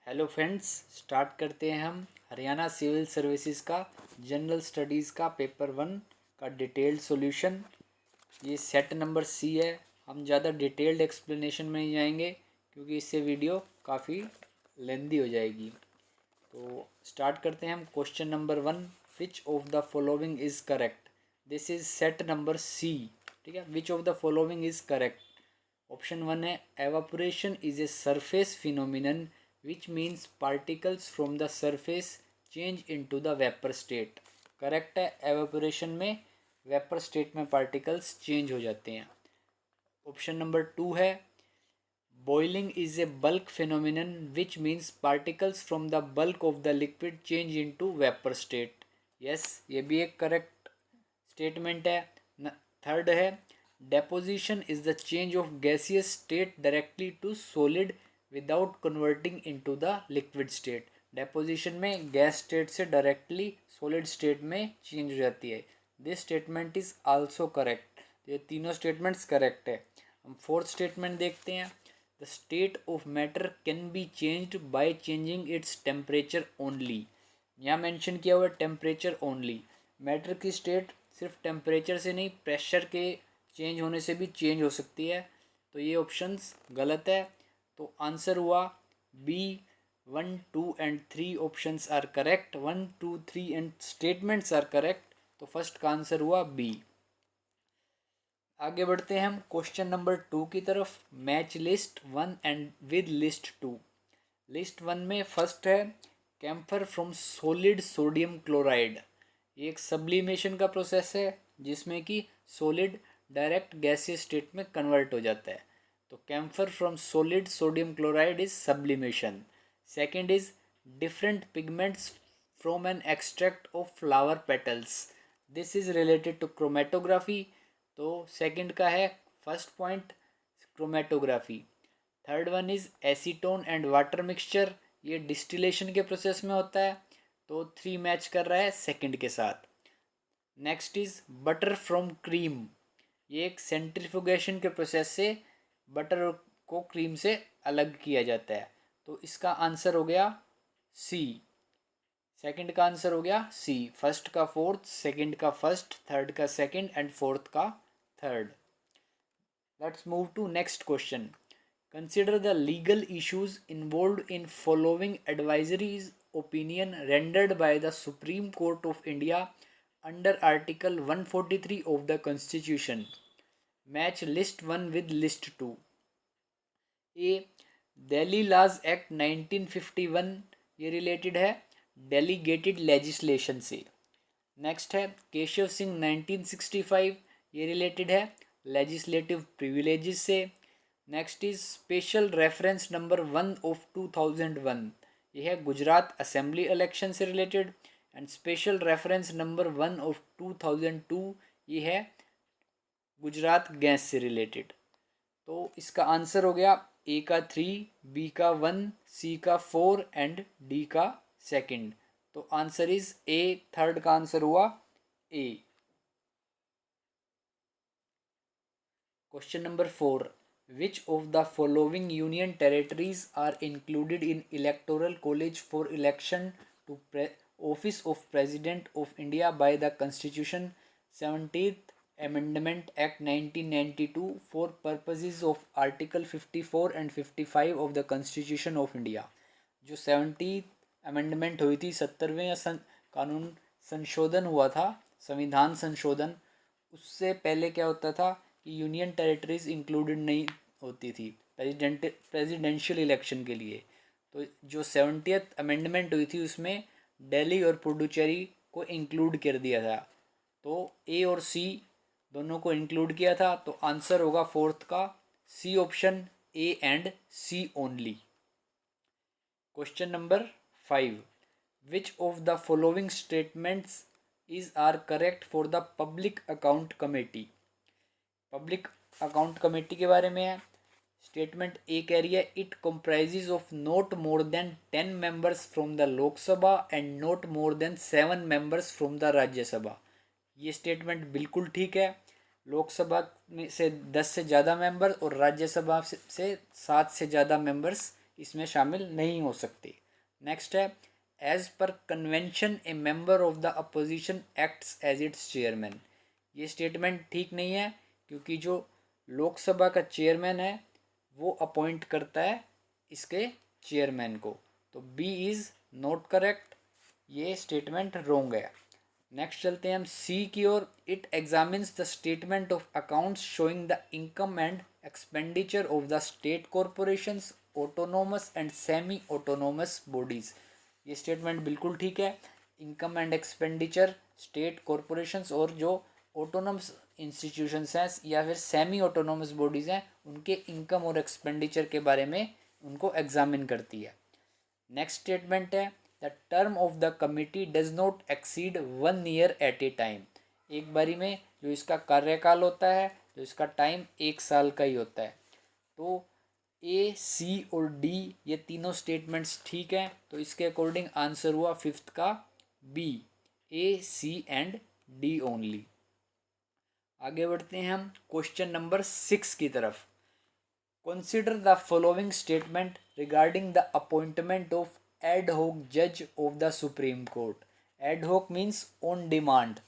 Hello friends, start करते हैं हम हरियाणा सिविल सर्विसेज का जनरल स्टडीज़ का पेपर 1 का डिटेल्ड सॉल्यूशन। ये सेट नंबर सी है। हम ज़्यादा डिटेल्ड एक्सप्लेनेशन में नहीं जाएंगे क्योंकि इससे वीडियो काफ़ी लेंदी हो जाएगी। तो स्टार्ट करते हैं हम question number 1। Which of the following is correct. This is set number C. ठीक है, which of the following is correct. Option 1 है evaporation is a surface phenomenon which means particles from the surface change into the vapor state। Correct है, evaporation में vapour state में particles change हो जाते हैं। Option number 2 है boiling is a bulk phenomenon which means particles from the bulk of the liquid change into vapour state. Yes, ये भी एक करेक्ट स्टेटमेंट है। थर्ड है deposition is the change of gaseous state directly to solid without converting into the liquid state. Deposition में gas state से directly solid state में change हो जाती है। This statement is also correct. ये तीनों स्टेटमेंट्स करेक्ट है। हम फोर्थ स्टेटमेंट देखते हैं। The state of matter can be changed by changing its temperature only. यहाँ मेंशन किया हुआ है टेम्परेचर ओनली। मैटर की स्टेट सिर्फ टेम्परेचर से नहीं, प्रेशर के चेंज होने से भी चेंज हो सकती है। तो ये ऑप्शंस गलत है। तो आंसर हुआ B. 1, 2 and 3 options are correct. 1, 2, 3 and statements are correct. तो फर्स्ट का आंसर हुआ बी। आगे बढ़ते हैं हम क्वेश्चन नंबर 2 की तरफ। Match list 1 and with list 2। List 1 में फर्स्ट है camphor from solid sodium chloride. ये एक सब्लिमेशन का प्रोसेस है जिसमें कि सॉलिड डायरेक्ट गैसियस स्टेट में कन्वर्ट हो जाता है। तो camphor from solid sodium chloride is sublimation. Second is different pigments from an extract of flower petals. This is related to chromatography. तो सेकंड का है first point chromatography. Third one is acetone and water mixture. ये distillation के process में होता है। तो 3 match कर रहा है सेकंड के साथ। Next is butter from cream. ये एक सेंट्रीफ्यूगेशन के प्रोसेस से बटर को क्रीम से अलग किया जाता है। तो इसका आंसर हो गया सी। सेकंड का आंसर हो गया सी। फर्स्ट का फोर्थ, सेकंड का फर्स्ट, थर्ड का सेकंड एंड फोर्थ का third. Let's move to next question. Consider the legal issues involved in following advisories opinion rendered by the supreme court of India under article 143 of the constitution. Match list 1 with list 2। A Delhi laws act 1951, ये related है delegated legislation से। Next है केशव सिंह 1965, ये related है legislative privileges से। Next is special reference number 1 of 2001, ये है Gujarat assembly election से related. And special reference number 1 of 2002, ये है गुजरात गैस से रिलेटेड। तो इसका आंसर हो गया ए का 3, बी का 1, सी का 4 एंड डी का सेकंड। तो आंसर इज ए। थर्ड का आंसर हुआ A. Question number 4। Which of the following union territories are included in electoral college for election to office of president of India by the constitution 17th Amendment Act 1992 for purposes of Article 54 and 55 of the Constitution of India। जो 70th amendment हुई थी, 70वें कानून संशोधन हुआ था, संविधान संशोधन, उससे पहले क्या होता था कि यूनियन टेरिटरीज इंक्लूडेड नहीं होती थी प्रेसिडेंशियल इलेक्शन के लिए। तो जो 70th अमेंडमेंट हुई थी उसमें दिल्ली और पुडुचेरी को इंक्लूड कर दिया था। तो ए और सी दोनों को इंक्लूड किया था। तो आंसर होगा फोर्थ का C option, A and C only. Question number 5। Which of the following statements is are correct for the public account committee. Public account committee के बारे में है। स्टेटमेंट ए कह रही है it comprises of not more than 10 members from the Lok Sabha and not more than 7 members from the Rajya Sabha. ये statement बिल्कुल ठीक है। लोकसभा में से 10 से ज़्यादा मेंबर और राज्यसभा से 7 से ज़्यादा मेंबर्स इसमें शामिल नहीं हो सकते। नेक्स्ट है as per convention a member of the opposition acts as its chairman. ये स्टेटमेंट ठीक नहीं है क्योंकि जो लोकसभा का चेयरमैन है वो अपॉइंट करता है इसके चेयरमैन को, तो बी इज़ नॉट करेक्ट, ये स्टेटमेंट रोंग है। नेक्स्ट चलते हैं हम सी की ओर। It examines the statement of accounts showing the income and expenditure of the state corporations autonomous and semi autonomous bodies. ये स्टेटमेंट बिल्कुल ठीक है। Income and expenditure state corporations और जो ऑटोनोमस इंस्टीट्यूशंस हैं या फिर सेमी ऑटोनोमस बॉडीज़ हैं उनके इनकम और एक्सपेंडिचर के बारे में उनको एग्जामिन करती है। नेक्स्ट स्टेटमेंट है the term of the committee does not exceed 1 year at a time. एक बारी में जो इसका कार्यकाल होता है, जो इसका टाइम 1 साल का ही होता है। तो ए, सी और डी ये तीनों स्टेटमेंट्स ठीक हैं, तो इसके अकॉर्डिंग आंसर हुआ फिफ्थ का B, A, C and D only. आगे बढ़ते हैं हम क्वेश्चन नंबर 6 की तरफ। Consider the following statement regarding the appointment of ad hoc judge of the Supreme Court. Ad hoc means on demand,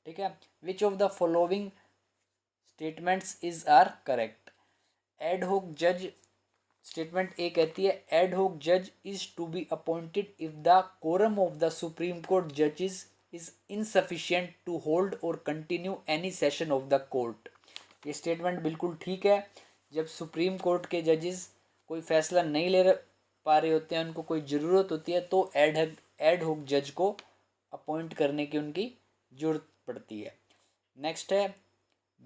ठीक है। Which of the following statements are correct? Ad hoc judge statement A कहती है ad hoc judge is to be appointed if the quorum of the Supreme Court judges is insufficient to hold or continue any session of the court. ये statement बिल्कुल ठीक है। जब supreme court के जजेस कोई फैसला नहीं ले पा रहे होते हैं, उनको कोई ज़रूरत होती है, तो एड होक जज को अपॉइंट करने की उनकी ज़रूरत पड़ती है। नेक्स्ट है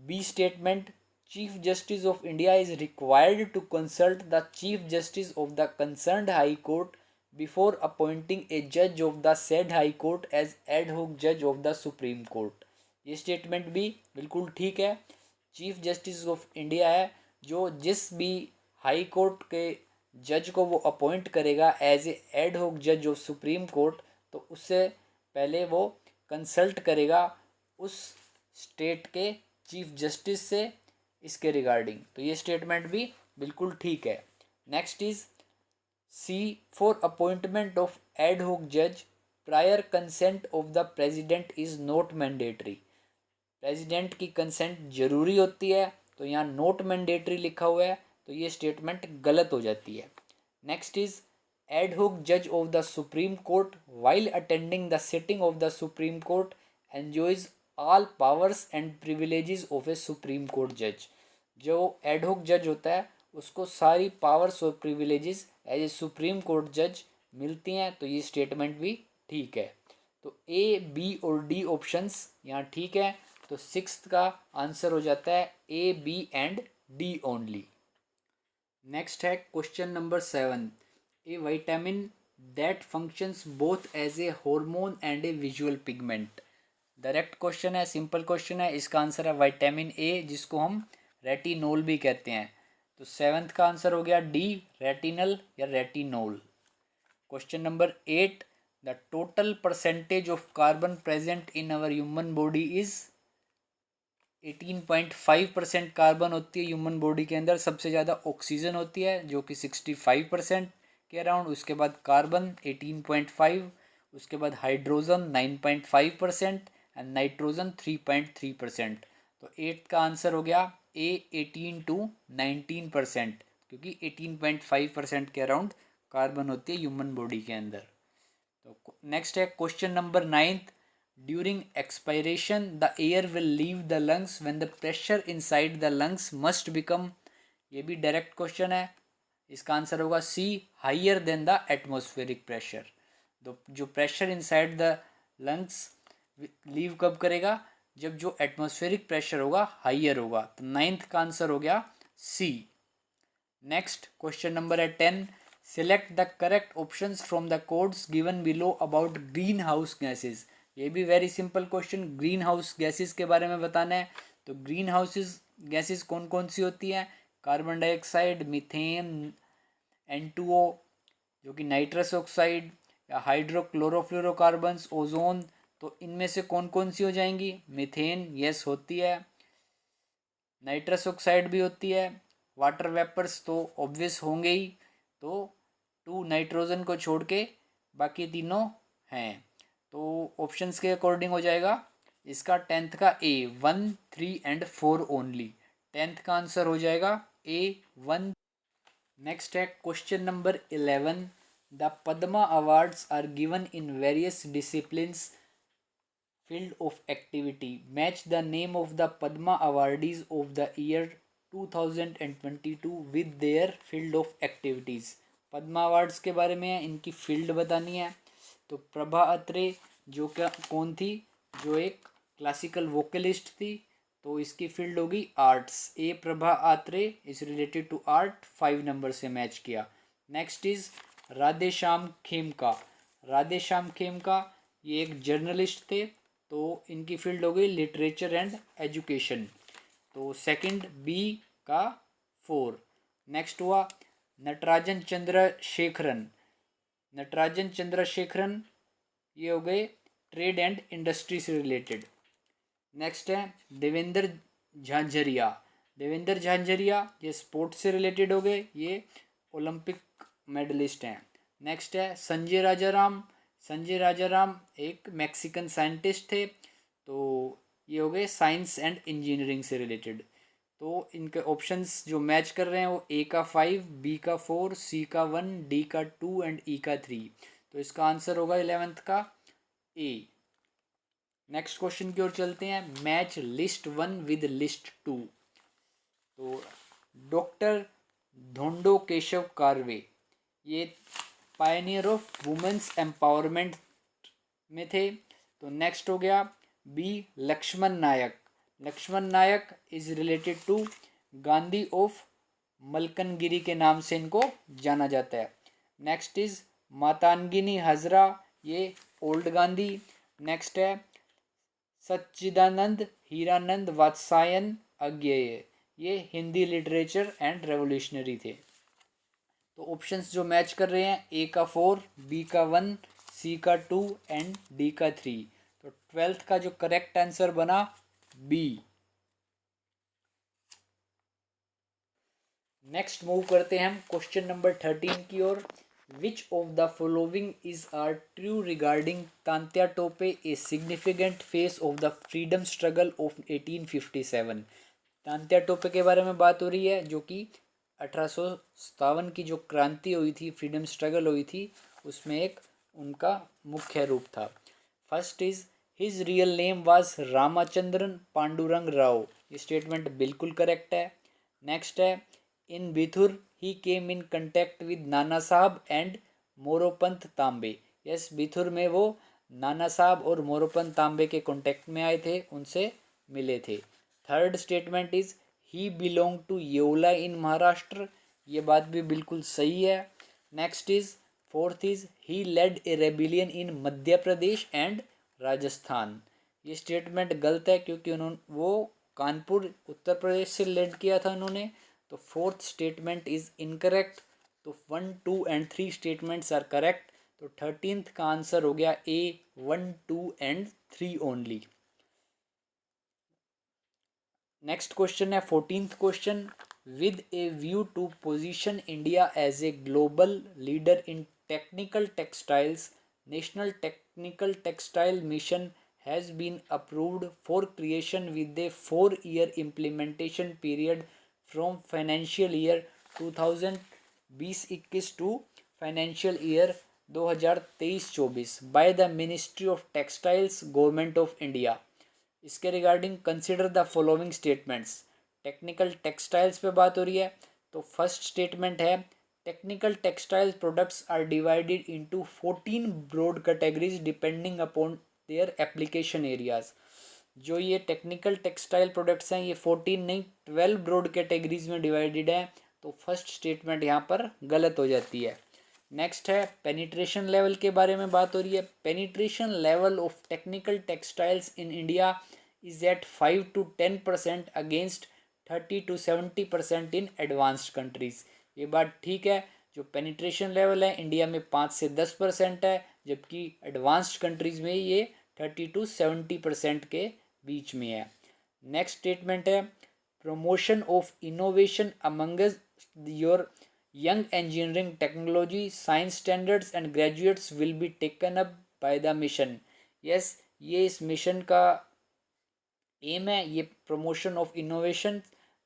B statement chief justice of India is required to consult the chief justice of the concerned high court before appointing ए जज of the said high court as add hoc जज ऑफ द सुप्रीम कोर्ट। ये statement भी बिल्कुल ठीक है। Chief justice of India है जो जिस भी हाई कोर्ट के जज को वो अपॉइंट करेगा एज ए एड होक जज ऑफ सुप्रीम कोर्ट, तो उससे पहले वो कंसल्ट करेगा उस स्टेट के चीफ जस्टिस से इसके रिगार्डिंग, तो ये स्टेटमेंट भी बिल्कुल ठीक है। Next is C for appointment of ad hoc जज prior consent of the president is not mandatory. President की कंसेंट जरूरी होती है, तो यहाँ नोट मैंडेटरी लिखा हुआ है, तो ये स्टेटमेंट गलत हो जाती है। नेक्स्ट इज एड होक जज of the supreme court while attending the sitting of the supreme court enjoys all powers and privileges of A supreme court जज। जो एड होक जज होता है उसको सारी पावर्स और privileges as a supreme court जज मिलती हैं, तो ये स्टेटमेंट भी ठीक है। तो ए, बी और डी ऑप्शंस यहाँ ठीक है, तो सिक्स्थ का आंसर हो जाता है A, B and D only. Next है question number 7। A vitamin that functions both as a hormone and a visual pigment. Direct question है, सिंपल क्वेश्चन है। इसका आंसर है विटामिन ए, जिसको हम रेटिनोल भी कहते हैं। तो 7th का आंसर हो गया डी, रेटिनल या retinol. Question number 8। The total percentage of carbon present in our human body is 18.5% carbon होती है ह्यूमन बॉडी के अंदर। सबसे ज़्यादा ऑक्सीजन होती है जो कि 65% के अराउंड, उसके बाद कार्बन 18.5, उसके बाद हाइड्रोजन 9.5% एंड नाइट्रोजन 3.3%। तो 8 का आंसर हो गया ए, 18 to 19%, क्योंकि 18.5% के अराउंड कार्बन होती है ह्यूमन बॉडी के अंदर। तो नेक्स्ट है question number 9। During expiration, the air will leave the lungs when the pressure inside the lungs must become, ये भी डायरेक्ट क्वेश्चन है। इसका आंसर होगा C, higher than the atmospheric pressure. तो जो pressure inside the lungs leave कब करेगा, जब जो एटमॉस्फेरिक प्रेशर होगा हाइयर होगा। तो 9th का आंसर हो गया सी। नेक्स्ट क्वेश्चन नंबर है 10। Select the correct options from the codes given below about green house gases. ये भी very simple question, green house gases के बारे में बताना है। तो ग्रीन हाउसेस गैसेस कौन कौन सी होती हैं, कार्बन डाइऑक्साइड, मीथेन, N2O जो कि नाइट्रस ऑक्साइड, या हाइड्रोक्लोरोफ्लोरोकार्बन्स, ओजोन। तो इनमें से कौन कौन सी हो जाएंगी, मीथेन यस होती है, नाइट्रस ऑक्साइड भी होती है, वाटर वेपर्स तो ऑब्वियस होंगे ही। तो 2 नाइट्रोजन को छोड़ के बाकी तीनों हैं। तो ऑप्शंस के अकॉर्डिंग हो जाएगा इसका 10th का ए 1, 3 एंड 4 ओनली। 10th का आंसर हो जाएगा ए 1। नेक्स्ट है question number 11। The Padma awards are given in various disciplines field of activity. Match the name of the Padma awardees of the year 2022 with their field of activities. Padma awards के बारे में इनकी field बतानी है। तो प्रभा अत्रे जो क्या कौन थी, जो एक क्लासिकल वोकलिस्ट थी, तो इसकी फील्ड होगी arts. A Prabha Atre is related to art, 5 number से मैच किया। Next is Radheshyam Khemka. राधेश्याम खेमका ये एक जर्नलिस्ट थे, तो इनकी फील्ड हो गई लिटरेचर एंड एजुकेशन, तो सेकंड बी का 4। नेक्स्ट हुआ नटराजन चंद्रशेखरन। नटराजन चंद्रशेखरन ये हो गए ट्रेड एंड इंडस्ट्री से रिलेटेड। नेक्स्ट है देवेंद्र झांझरिया। देवेंद्र झांझरिया ये स्पोर्ट्स से रिलेटेड हो गए, ये ओलंपिक मेडलिस्ट हैं। नेक्स्ट है संजय राजाराम। संजय राजाराम एक मैक्सिकन साइंटिस्ट थे, तो ये हो गए साइंस एंड इंजीनियरिंग से रिलेटेड। तो इनके ऑप्शंस जो मैच कर रहे हैं वो ए का 5, बी का 4, सी का 1, डी का 2 एंड ई का 3। तो इसका आंसर होगा 11th का ए। नेक्स्ट क्वेश्चन की ओर चलते हैं। Match list 1 with list 2। तो डॉक्टर धोंडो केशव कारवे ये पायनियर ऑफ वुमेन्स एम्पावरमेंट में थे। तो नेक्स्ट हो गया B Laxman Nayak. Laxman Nayak is related to Gandhi of Malkangiri के नाम से इनको जाना जाता है। नेक्स्ट इज मातांगिनी हजरा, ये ओल्ड गांधी। नेक्स्ट है सच्चिदानंद हीरानंद वात्सायन अज्ञेय, ये हिंदी लिटरेचर एंड रेवोल्यूशनरी थे। तो ऑप्शंस जो मैच कर रहे हैं ए का 4, बी का 1, सी का 2 एंड डी का 3। तो 12th का जो करेक्ट आंसर बना बी। नेक्स्ट मूव करते हैं हम क्वेश्चन नंबर 13 की ओर। Which of the following is are true regarding Tantya Tope, a significant phase of the freedom struggle of 1857। Tantya Tope के बारे में बात हो रही है, जो कि 1857 की जो क्रांति हुई थी, फ्रीडम स्ट्रगल हुई थी, उसमें एक उनका मुख्य रूप था। First is his real name was Ramachandran Pandurang Rao, ये स्टेटमेंट बिल्कुल करेक्ट है। नेक्स्ट है इन बिथुर ही केम इन कंटेक्ट विद नाना साहब एंड मोरोपंत तांबे। यस, बिथुर में वो नाना साहब और मोरोपंत तांबे के कांटेक्ट में आए थे, उनसे मिले थे। Third statement is he belong to Yeola in Maharashtra, ये बात भी बिल्कुल सही है। Next is fourth is he led a rebellion in Madhya Pradesh and Rajasthan, ये स्टेटमेंट गलत है क्योंकि उन्होंने वो कानपुर उत्तर प्रदेश से लेड किया था उन्होंने। तो फोर्थ स्टेटमेंट इज इनकरेक्ट। तो 1, 2 एंड 3 स्टेटमेंट्स आर करेक्ट। तो 13th का आंसर हो गया A 1, 2 and 3 only. Next question है 14th question. With a view to position India as a global leader in technical textiles, national technical textile mission has been approved for creation with a 4-year implementation period from financial year 2020-21 to financial year 2023-24 by the Ministry of Textiles, Government of India। इसके regarding consider the following statements. Technical textiles पे बात हो रही है, तो first statement है technical textiles products are divided into 14 broad categories depending upon their application areas. जो ये टेक्निकल टेक्सटाइल प्रोडक्ट्स हैं ये 14 नहीं 12 ब्रॉड कैटेगरीज में डिवाइडेड है, तो फर्स्ट स्टेटमेंट यहाँ पर गलत हो जाती है। नेक्स्ट है पेनिट्रेशन लेवल के बारे में बात हो रही है। Penetration level of technical textiles in India is at 5 to 10% against 30 to 70% in advanced countries. ये बात ठीक है, जो पेनिट्रेशन लेवल है इंडिया में 5 से 10% है, जबकि एडवांस्ड कंट्रीज में ये 30 to 70% के बीच में है। नेक्स्ट स्टेटमेंट है promotion of innovation among your Young engineering technology, science standards and graduates will be taken up by the mission. Yes, ये इस मिशन का एम है, ये प्रमोशन ऑफ इनोवेशन,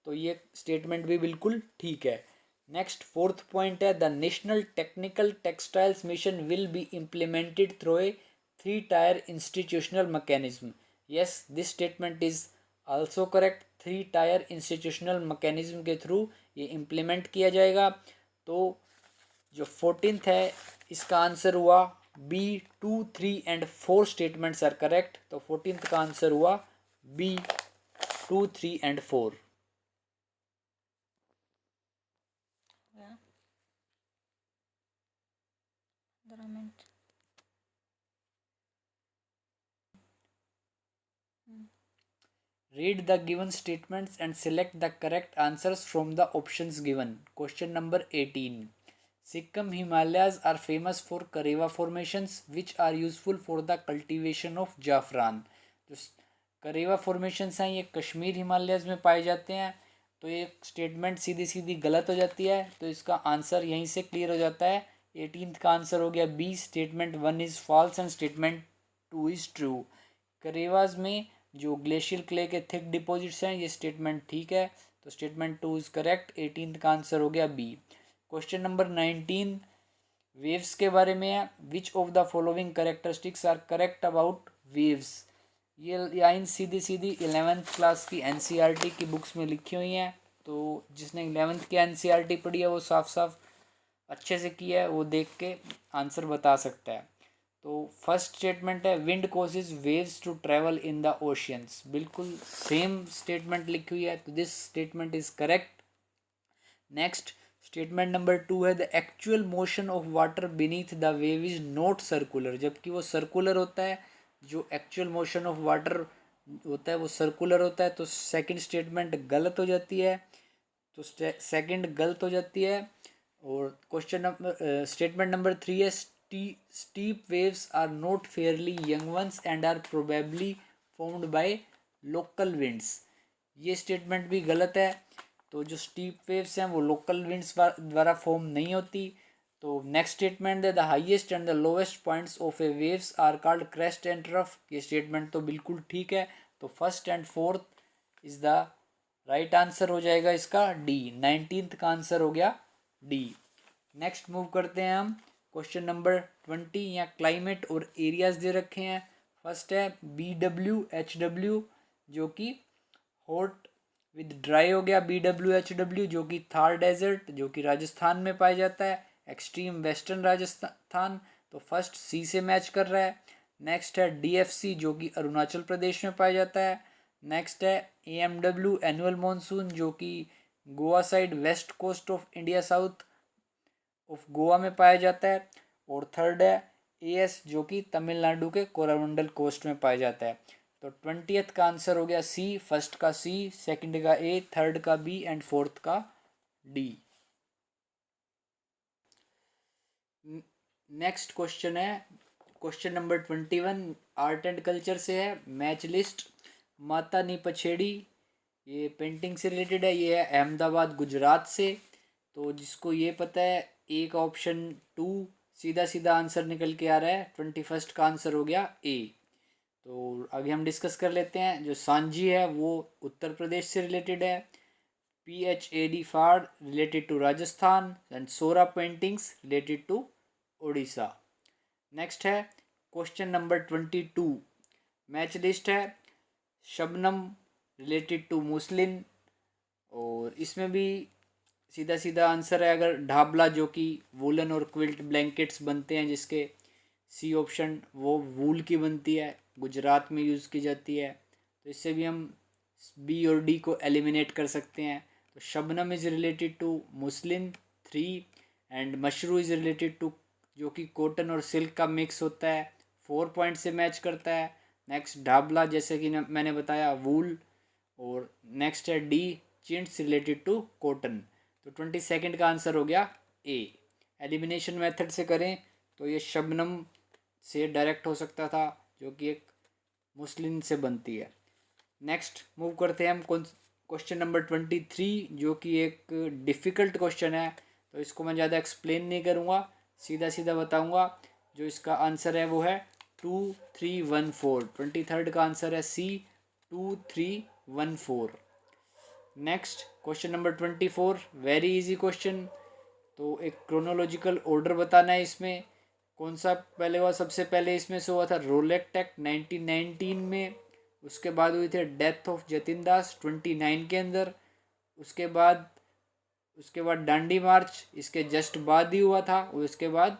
तो ये स्टेटमेंट भी बिल्कुल ठीक है. नेक्स्ट फोर्थ पॉइंट है the national technical textiles mission will be implemented through a 3-tier institutional mechanism. Yes, this statement is also correct. 3-tier institutional mechanism के थ्रू ये इम्प्लीमेंट किया जाएगा. तो जो 14th है इसका आंसर हुआ B. 2, 3 and 4 statements are correct. तो 14th का आंसर हुआ B. 2, 3 and 4. Read the given statements and select the correct answers from the options given. Question number 18. Sikkim Himalayas are famous for Karewa formations which are useful for the cultivation of जाफरान. जो करेवा formations हैं ये Kashmir Himalayas में पाए जाते हैं. तो ये statement सीधी सीधी गलत हो जाती है, तो इसका आंसर यहीं से क्लियर हो जाता है. 18th का आंसर हो गया B. Statement 1 is false and statement 2 is true. Karewas में जो ग्लेशियल क्ले के थिक डिपॉजिट्स हैं, ये स्टेटमेंट ठीक है. तो स्टेटमेंट 2 इज़ करेक्ट. 18th का आंसर हो गया बी. क्वेश्चन नंबर 19 वेव्स के बारे में है. Which of the following characteristics are correct about waves. ये लाइन सीधी सीधी 11th क्लास की एनसीईआरटी की बुक्स में लिखी हुई हैं. तो जिसने 11th की एनसीईआरटी पढ़ी है वो साफ साफ अच्छे से किया है, वो देख के आंसर बता सकता है. तो फर्स्ट स्टेटमेंट है wind causes waves to travel in the oceans. बिल्कुल सेम स्टेटमेंट लिखी हुई है, तो this statement is correct. Next statement number 2 है the actual motion of water beneath the wave is not circular. जबकि वो सर्कुलर होता है, जो एक्चुअल मोशन ऑफ वाटर होता है वो सर्कुलर होता है. तो सेकंड स्टेटमेंट गलत हो जाती है. तो सेकंड गलत हो जाती है. और क्वेश्चन नंबर स्टेटमेंट नंबर 3 है steep waves are not fairly young ones and are probably formed by local winds. ये स्टेटमेंट भी गलत है. तो जो स्टीप वेव्स हैं वो लोकल विंड्स द्वारा फॉर्म नहीं होती. तो नेक्स्ट स्टेटमेंट है the highest and the lowest points of a waves are called crest and trough. ये स्टेटमेंट तो बिल्कुल ठीक है. तो first and fourth is the right answer हो जाएगा इसका डी. 19th का आंसर हो गया डी. नेक्स्ट मूव करते हैं हम क्वेश्चन नंबर 20. यहाँ क्लाइमेट और एरियाज दे रखे हैं. फर्स्ट है BWHW जो कि हॉट विद ड्राई हो गया. BWHW जो कि थार डेजर्ट जो कि राजस्थान में पाया जाता है. एक्सट्रीम वेस्टर्न राजस्थान, तो फर्स्ट सी से मैच कर रहा है. नेक्स्ट है DFC जो कि अरुणाचल प्रदेश में पाया जाता है. नेक्स्ट है AMW एनुअल मानसून जो कि Goa side west coast of India south of Goa में पाया जाता है. और थर्ड है AS जो कि तमिलनाडु के कोरामंडल कोस्ट में पाया जाता है. तो 20th का आंसर हो गया सी. फर्स्ट का सी, सेकंड का ए, थर्ड का बी एंड फोर्थ का डी. नेक्स्ट क्वेश्चन है question number 21 art and culture से है. मैच लिस्ट माता नी पछेड़ी, ये पेंटिंग से रिलेटेड है. ये है अहमदाबाद गुजरात से. तो जिसको ये पता है ए का ऑप्शन 2 सीधा सीधा आंसर निकल के आ रहा है. 21st का आंसर हो गया ए. तो अभी हम डिस्कस कर लेते हैं. जो सांजी है वो उत्तर प्रदेश से रिलेटेड है. PHAD Phad related to Rajasthan and Saura paintings related to Orissa. Next है क्वेश्चन नंबर 22 मैच लिस्ट है शबनम रिलेटेड टू मुस्लिन. और इसमें भी सीधा सीधा आंसर है अगर ढाबला जो कि वूलन और क्विल्ट ब्लैंकेट्स बनते हैं, जिसके सी ऑप्शन वो वूल की बनती है, गुजरात में यूज़ की जाती है. तो इससे भी हम बी और डी को एलिमिनेट कर सकते हैं. तो Shabnam is related to muslin 3 and Mashru is related to जो कि कॉटन और सिल्क का मिक्स होता है, 4 पॉइंट से मैच करता है. नेक्स्ट ढाबला जैसे कि मैंने बताया वूल. और नेक्स्ट है डी चिंट्स रिलेटेड टू कॉटन. तो 22nd का आंसर हो गया ए. एलिमिनेशन मेथड से करें तो ये शबनम से डायरेक्ट हो सकता था जो कि एक मुस्लिम से बनती है. नेक्स्ट मूव करते हैं हम क्वेश्चन नंबर 23 जो कि एक डिफ़िकल्ट क्वेश्चन है. तो इसको मैं ज़्यादा एक्सप्लेन नहीं करूँगा, सीधा सीधा बताऊँगा। जो इसका आंसर है वो है 2314। 23rd का आंसर है सी 2314। Next question number 24, very easy question. तो एक क्रोनोलॉजिकल ऑर्डर बताना है इसमें, कौन सा पहले हुआ। सबसे पहले इसमें से हुआ था रोलेक्ट एक्ट 1919 में, उसके बाद हुई थी डेथ ऑफ जतिन दास 29 के अंदर, उसके बाद डांडी मार्च इसके जस्ट बाद ही हुआ था, और उसके बाद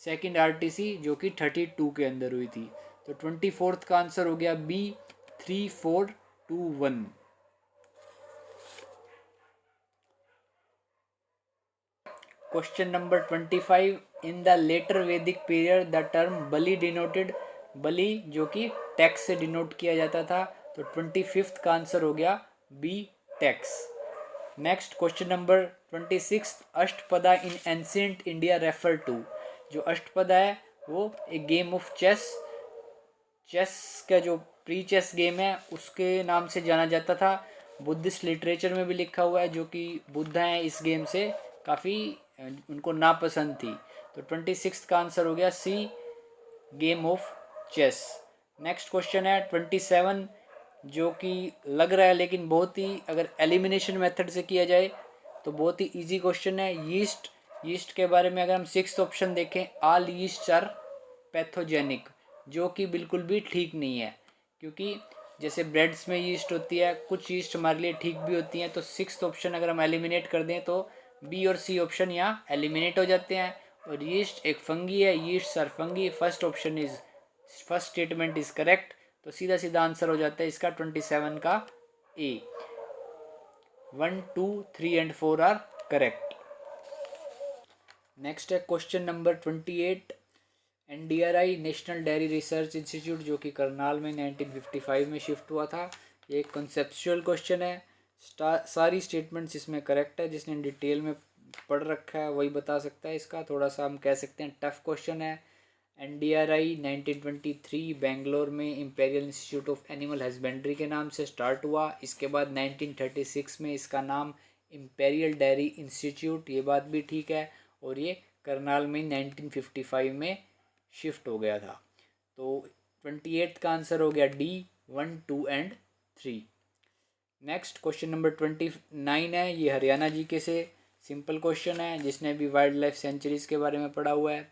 सेकंड आरटीसी जो कि 32 के अंदर हुई थी। तो 24th का आंसर हो गया B 3421। Question number 25, in the later Vedic period the term bali denoted, बलि जो कि टैक्स से डिनोट किया जाता था। तो 25th का आंसर हो गया B tax. Next question number 26, ashtapada in ancient India refer to. जो अष्टपदा है वो एक गेम ऑफ चेस, चेस का जो प्री चेस गेम है उसके नाम से जाना जाता था। बुद्धिस्ट लिटरेचर में भी लिखा हुआ है, जो कि बुद्ध हैं इस गेम से काफ़ी उनको नापसंद थी। तो 26 का आंसर हो गया C game of chess. Next question है 27, जो कि लग रहा है लेकिन बहुत ही, अगर एलिमिनेशन मेथड से किया जाए तो बहुत ही इजी क्वेश्चन है। यीस्ट, यीस्ट के बारे में अगर हम 6th ऑप्शन देखें, ऑल यीस्ट आर पैथोजेनिक, जो कि बिल्कुल भी ठीक नहीं है, क्योंकि जैसे ब्रेड्स में यीस्ट होती है, कुछ यीस्ट हमारे लिए ठीक भी होती हैं। तो 6th ऑप्शन अगर हम एलिमिनेट कर दें तो बी और सी ऑप्शन यहाँ एलिमिनेट हो जाते हैं। और यीस्ट एक फंगी है, yeast are fungi, first option is, first statement is correct. तो सीधा सीधा आंसर हो जाता है इसका 27 का ए। 1, 2, 3 एंड 4 आर करेक्ट। नेक्स्ट है question number 28, NDRI national dairy research institute जो कि करनाल में 1955 में शिफ्ट हुआ था। ये एक कॉन्सेप्चुअल क्वेश्चन है, सारी स्टेटमेंट्स इसमें करेक्ट है। जिसने डिटेल में पढ़ रखा है वही बता सकता है इसका। थोड़ा सा हम कह सकते हैं टफ क्वेश्चन है। एनडीआरआई 1923 बेंगलोर में imperial institute of animal husbandry के नाम से स्टार्ट हुआ। इसके बाद 1936 में इसका नाम इंपेरियल डेयरी इंस्टीट्यूट, ये बात भी ठीक है। और ये करनाल में 1955 में शिफ्ट हो गया था। तो 28th का आंसर हो गया D 1, 2 and 3। Next question number 29 है, ये हरियाणा जीके से सिंपल क्वेश्चन है। जिसने भी वाइल्ड लाइफ सेंचुरीज के बारे में पढ़ा हुआ है,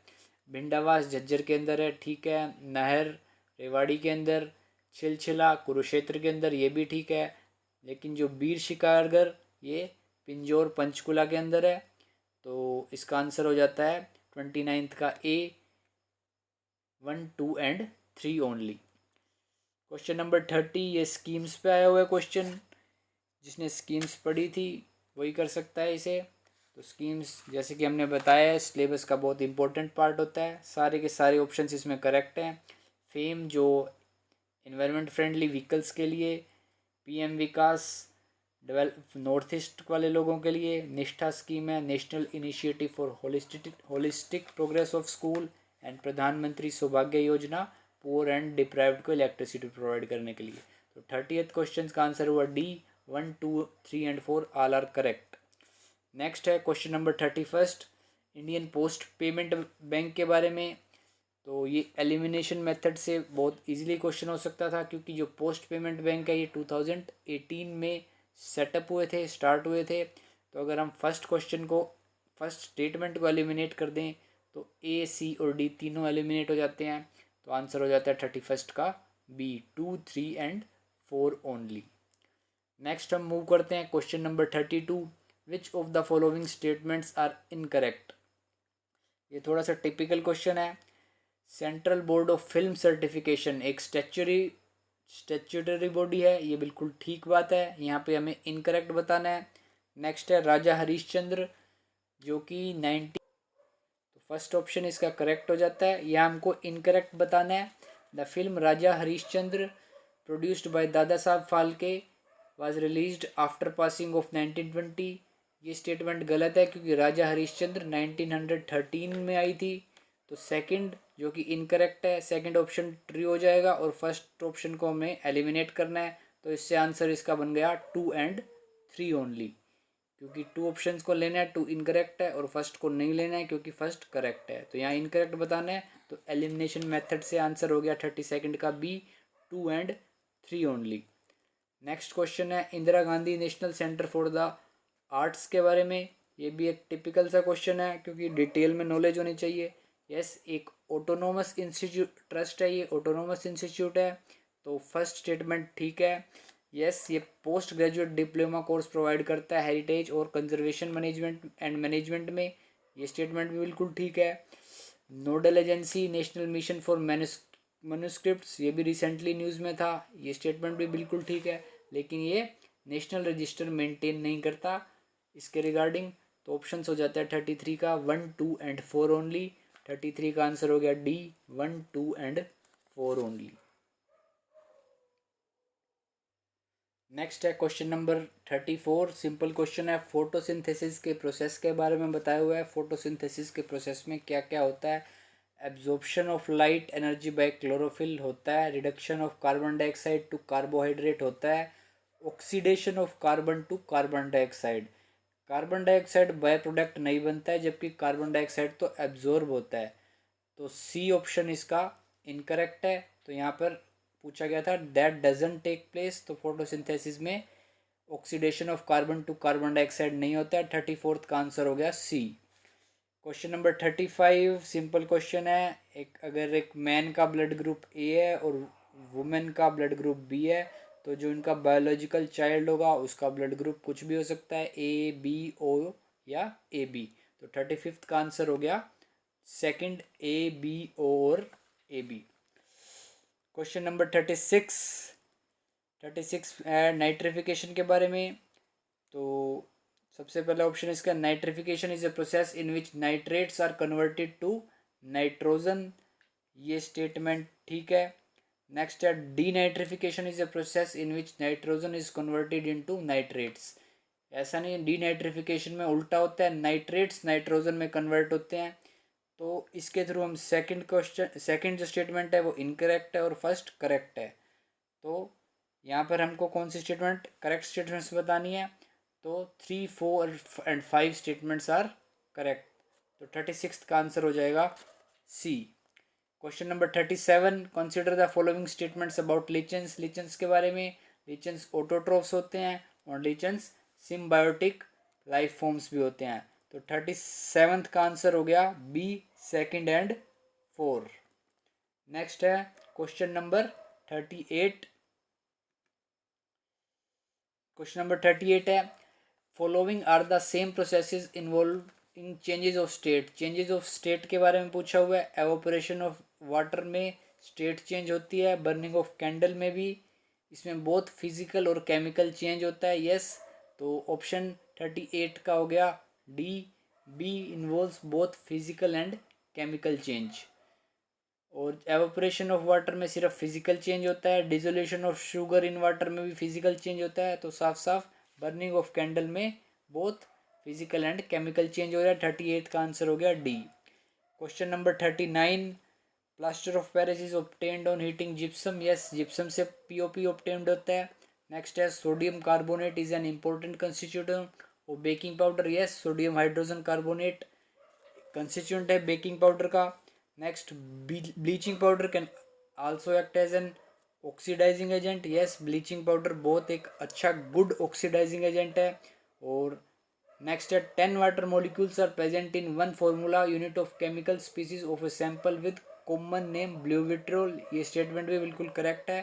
भिंडावास झज्जर के अंदर है, ठीक है। नहर रेवाड़ी के अंदर, छिलछिला कुरुक्षेत्र के अंदर, ये भी ठीक है। लेकिन जो बीर शिकारगर ये पिंजौर पंचकुला के अंदर है। तो इसका आंसर हो जाता है 29th का ए 1, 2 एंड 3 ओनली। क्वेश्चन नंबर 30, ये स्कीम्स पे आया हुआ है क्वेश्चन। जिसने स्कीम्स पढ़ी थी वही कर सकता है इसे। तो स्कीम्स जैसे कि हमने बताया है सिलेबस का बहुत इंपॉर्टेंट पार्ट होता है। सारे के सारे ऑप्शंस इसमें करेक्ट हैं। फेम जो इन्वायरमेंट फ्रेंडली व्हीकल्स के लिए, PM Vikas develop North East वाले लोगों के लिए, निष्ठा स्कीम है national initiative for holistic progress of school, and Pradhanmantri Saubhagya Yojana poor and deprived को इलेक्ट्रिसिटी प्रोवाइड करने के लिए। तो 30th क्वेश्चन का आंसर हुआ D 1, 2, 3 and 4 all are correct. Next है question number 31, Indian post payment bank के बारे में। तो ये एलिमिनेशन मेथड से बहुत इजीली क्वेश्चन हो सकता था, क्योंकि जो पोस्ट पेमेंट बैंक है ये 2018 में सेटअप हुए थे, स्टार्ट हुए थे। तो अगर हम फर्स्ट स्टेटमेंट को एलिमिनेट कर दें तो ए, सी और डी तीनों एलिमिनेट हो जाते हैं। तो आंसर हो जाता है 31st का बी 2, 3 एंड 4 ओनली। नेक्स्ट हम मूव करते हैं question number 32, which of the following statements are incorrect. ये थोड़ा सा टिपिकल क्वेश्चन है। Central board of film certification एक स्टैट्यूटरी बॉडी है, ये बिल्कुल ठीक बात है। यहाँ पे हमें इनकरेक्ट बताना है। नेक्स्ट है राजा हरिश्चंद्र जो कि 90, तो फर्स्ट ऑप्शन इसका करेक्ट हो जाता है। यहाँ हमको इनकरेक्ट बताना है। The film Raja Harishchandra produced by Dada Saheb Phalke was released after passing of 1920। ये स्टेटमेंट गलत है, क्योंकि राजा हरिश्चंद्र 1913 में आई थी। तो सेकंड जो कि इनकरेक्ट है, सेकंड ऑप्शन ट्रू हो जाएगा और फर्स्ट ऑप्शन को हमें एलिमिनेट करना है। तो इससे आंसर इसका बन गया 2 एंड 3 ओनली। क्योंकि 2 ऑप्शंस को लेना है, 2 इनकरेक्ट है, और फर्स्ट को नहीं लेना है क्योंकि फर्स्ट करेक्ट है। तो यहाँ इनकरेक्ट बताना है, तो एलिमिनेशन मेथड से आंसर हो गया 32 का B, 2 and 3 only. Next question है Indira Gandhi national centre for the arts के बारे में। ये भी एक टिपिकल सा क्वेश्चन है क्योंकि डिटेल में नॉलेज होनी चाहिए। यस, एक ऑटोनोमस इंस्टीट्यूट ट्रस्ट है, ये ऑटोनोमस इंस्टीट्यूट है, तो फर्स्ट स्टेटमेंट ठीक है। यस, ये post graduate diploma course provide करता है हेरिटेज और कंजर्वेशन मैनेजमेंट एंड मैनेजमेंट में, ये स्टेटमेंट भी बिल्कुल ठीक है। Nodal agency national mission for manuscripts, ये भी रिसेंटली न्यूज़ में था, ये स्टेटमेंट भी बिल्कुल ठीक है, लेकिन ये नेशनल रजिस्टर मेंटेन नहीं करता इसके रिगार्डिंग। तो ऑप्शन हो जाता है 33 का 1, 2 एंड 4 ओनली। 33 का आंसर हो गया डी, 1, 2 एंड 4 ओनली। नेक्स्ट है क्वेश्चन नंबर 34, सिंपल क्वेश्चन है। फोटोसिंथेसिस के प्रोसेस के बारे में बताया हुआ है। फोटोसिंथेसिस के प्रोसेस में क्या क्या होता है? Absorption of light energy by chlorophyll होता है, reduction of carbon dioxide to carbohydrate होता है, oxidation of carbon to carbon dioxide. Carbon dioxide by product नहीं बनता है, जबकि कार्बन डाइऑक्साइड तो एब्जॉर्ब होता है। तो सी ऑप्शन इसका इनकरेक्ट है। तो यहाँ पर पूछा गया था दैट डजंट टेक प्लेस, तो फोटोसिंथेसिस में oxidation of carbon to carbon dioxide नहीं होता है। 34 का आंसर हो गया C. Question number 35, simple question है। अगर एक मैन का ब्लड ग्रुप ए है और वुमेन का ब्लड ग्रुप बी है, तो जो इनका बायोलॉजिकल चाइल्ड होगा उसका ब्लड ग्रुप कुछ भी हो सकता है, ए, बी, ओ या ए बी। तो 35 का आंसर हो गया सेकंड, ए, बी, ओ और ए बी। क्वेश्चन नंबर 36 है नाइट्रिफिकेशन के बारे में। तो सबसे पहला ऑप्शन इसका, nitrification is a process in which nitrates are converted to nitrogen, ये स्टेटमेंट ठीक है। नेक्स्ट है denitrification is a process in which nitrogen is converted into nitrates. ऐसा नहीं, डी नाइट्रिफिकेशन में उल्टा होता है, नाइट्रेट्स नाइट्रोजन में कन्वर्ट होते हैं। तो इसके थ्रू हम सेकंड जो स्टेटमेंट है वो इनकरेक्ट है और फर्स्ट करेक्ट है। तो यहाँ पर हमको कौन सी स्टेटमेंट करेक्ट स्टेटमेंट्स बतानी है? तो 3, 4 एंड 5 स्टेटमेंट्स आर करेक्ट। तो 36 का आंसर हो जाएगा C. Question number 37, consider the following statements about lichens. Lichens के बारे में, लिचेंस ऑटोट्रोफ्स होते हैं और लिचेंस सिम्बायोटिक लाइफ फॉर्म्स भी होते हैं। तो 37 का आंसर हो गया बी, सेकंड एंड 4। नेक्स्ट है क्वेश्चन नंबर 38। क्वेश्चन नंबर 38 है, following are the same processes involve in changes of state. Changes of state के बारे में पूछा हुआ है। एवोपरेशन ऑफ वाटर में स्टेट चेंज होती है, बर्निंग ऑफ कैंडल में भी, इसमें बहुत फिजिकल और केमिकल चेंज होता है। यस, तो ऑप्शन 38 का हो गया D, B involves both physical and chemical change. और एवोपरेशन ऑफ वाटर में सिर्फ फिजिकल चेंज होता है, dissolution of sugar in water में भी फिजिकल चेंज होता है। तो साफ साफ बर्निंग ऑफ कैंडल में both physical and chemical change हो रहा है। 38 का आंसर हो गया D. Question number 39, plaster of Paris is obtained on heating gypsum. Yes, gypsum से पीओपी ऑब्टेन्ड होता है। नेक्स्ट है sodium carbonate is an important constituent of baking powder. Yes, sodium hydrogen carbonate constituent है baking powder का। Next, bleaching powder can also act as an oxidising agent. Yes, bleaching powder बहुत एक अच्छा good oxidising agent है। और next है 10 water molecules are present in one formula unit of chemical species of a sample with common name blue vitriol. ये statement भी बिल्कुल correct है।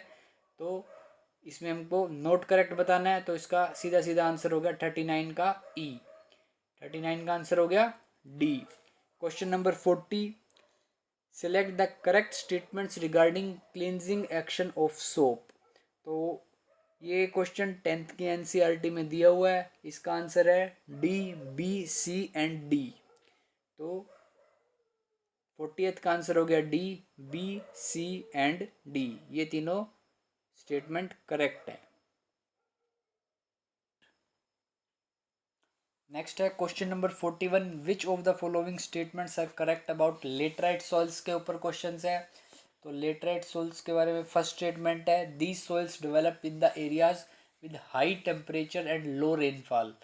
तो इसमें हमको नोट करेक्ट बताना है, तो इसका सीधा सीधा आंसर हो गया 39 का ई। 39 का आंसर हो गया D. Question number 40, select the correct statements regarding cleansing action of soap. तो ये क्वेश्चन 10th की एनसीईआरटी में दिया हुआ है। इसका आंसर है D, B, C and D. तो 40th का आंसर हो गया D, B, C and D, ये तीनों स्टेटमेंट करेक्ट है। नेक्स्ट है question number 41, which of the following statements are correct about laterite soils के ऊपर क्वेश्चन है। तो लेटराइट सॉइल्स के बारे में फर्स्ट स्टेटमेंट है, these soils develop in the areas with high temperature and low rainfall.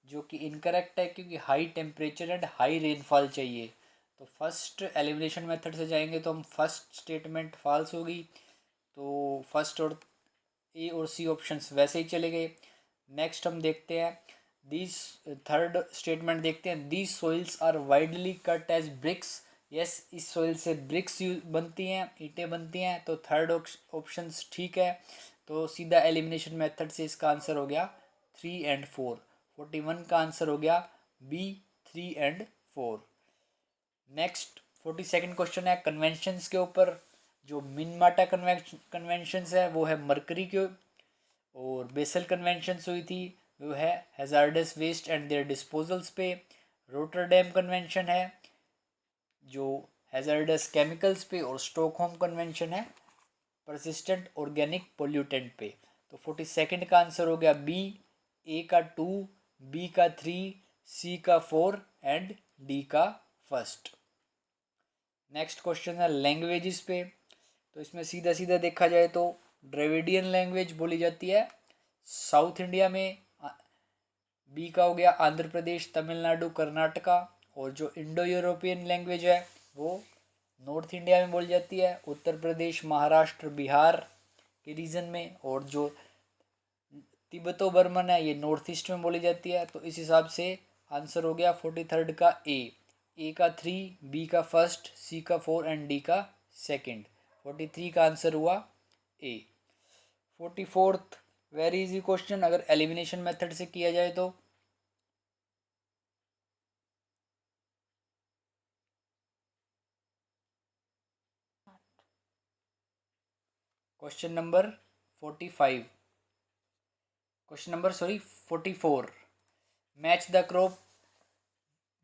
जो कि इनकरेक्ट है क्योंकि high temperature and high rainfall चाहिए। तो फर्स्ट एलिमिनेशन मेथड से जाएंगे तो हम फर्स्ट स्टेटमेंट फॉल्स होगी, तो फर्स्ट और ए और सी ऑप्शंस वैसे ही चले गए। नेक्स्ट हम देखते हैं दीज, थर्ड स्टेटमेंट देखते हैं, these soils are widely cut as bricks. Yes, इस सोइल से ब्रिक्स बनती हैं, ईंटें बनती हैं, तो थर्ड ऑप्शन ठीक है। तो सीधा एलिमिनेशन मेथड से इसका आंसर हो गया 3 एंड 4। 41 का आंसर हो गया B, 3 and 4। Next 42nd question है कन्वेंशंस के ऊपर। जो मिनमाटा कन्वेंशंस है वो है मरकरी के, और बेसल कन्वेंशंस हुई थी वो है hazardous waste and their disposals पे। रोटरडैम कन्वेंशन है जो हैजार्डस केमिकल्स पे, और स्टॉकहोम कन्वेंशन है परसिस्टेंट ऑर्गेनिक पोल्यूटेंट पे। तो 42nd का आंसर हो गया बी, ए का 2, बी का 3, सी का 4 एंड डी का फर्स्ट। नेक्स्ट क्वेश्चन है लैंग्वेजेस पे। तो इसमें सीधा सीधा देखा जाए तो द्रविडियन लैंग्वेज बोली जाती है साउथ इंडिया में, बी का हो गया आंध्र प्रदेश, तमिलनाडु, कर्नाटका। और जो इंडो यूरोपियन लैंग्वेज है वो नॉर्थ इंडिया में बोली जाती है, उत्तर प्रदेश, महाराष्ट्र, बिहार के रीजन में। और जो तिब्बतो बर्मन है ये नॉर्थ ईस्ट में बोली जाती है। तो इस हिसाब से आंसर हो गया 43rd का ए का 3, बी का फर्स्ट, सी का 4 एंड डी का सेकंड। 43 का आंसर हुआ ए। 44th वेरी इजी क्वेश्चन अगर एलिमिनेशन मेथड से किया जाए तो। Question number 45, question number 44, match the crop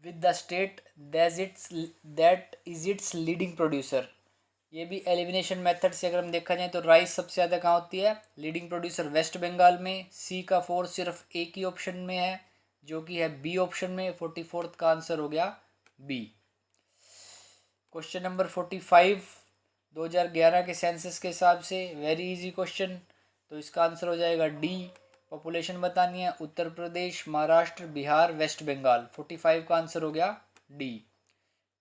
with the state that is it's leading producer. ये भी एलिमिनेशन मेथड से अगर हम देखा जाए तो राइस सबसे ज़्यादा कहाँ होती है, लीडिंग प्रोड्यूसर वेस्ट बंगाल में। सी का 4 सिर्फ एक ही ऑप्शन में है जो कि है बी ऑप्शन में। 44th का आंसर हो गया बी। क्वेश्चन नंबर 45, 2011 के सेंसस के हिसाब से वेरी इजी क्वेश्चन, तो इसका आंसर हो जाएगा डी। पॉपुलेशन बतानी है उत्तर प्रदेश, महाराष्ट्र, बिहार, वेस्ट बंगाल। 45 का आंसर हो गया D.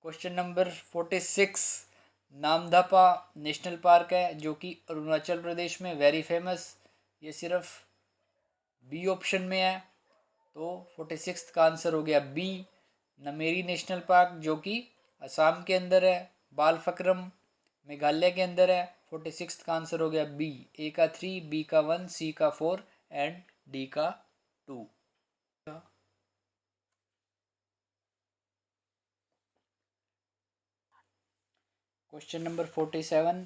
Question number 46, Namdapha national park है जो कि अरुणाचल प्रदेश में, वेरी फेमस। ये सिर्फ बी ऑप्शन में है, तो 46 का आंसर हो गया बी। नमेरी नेशनल पार्क जो कि असम के अंदर है, बालफक्रम मेघालय के अंदर है। 46 का आंसर हो गया बी। ए का 3, बी का 1, सी का 4 एंड डी का 2। क्वेश्चन नंबर 47,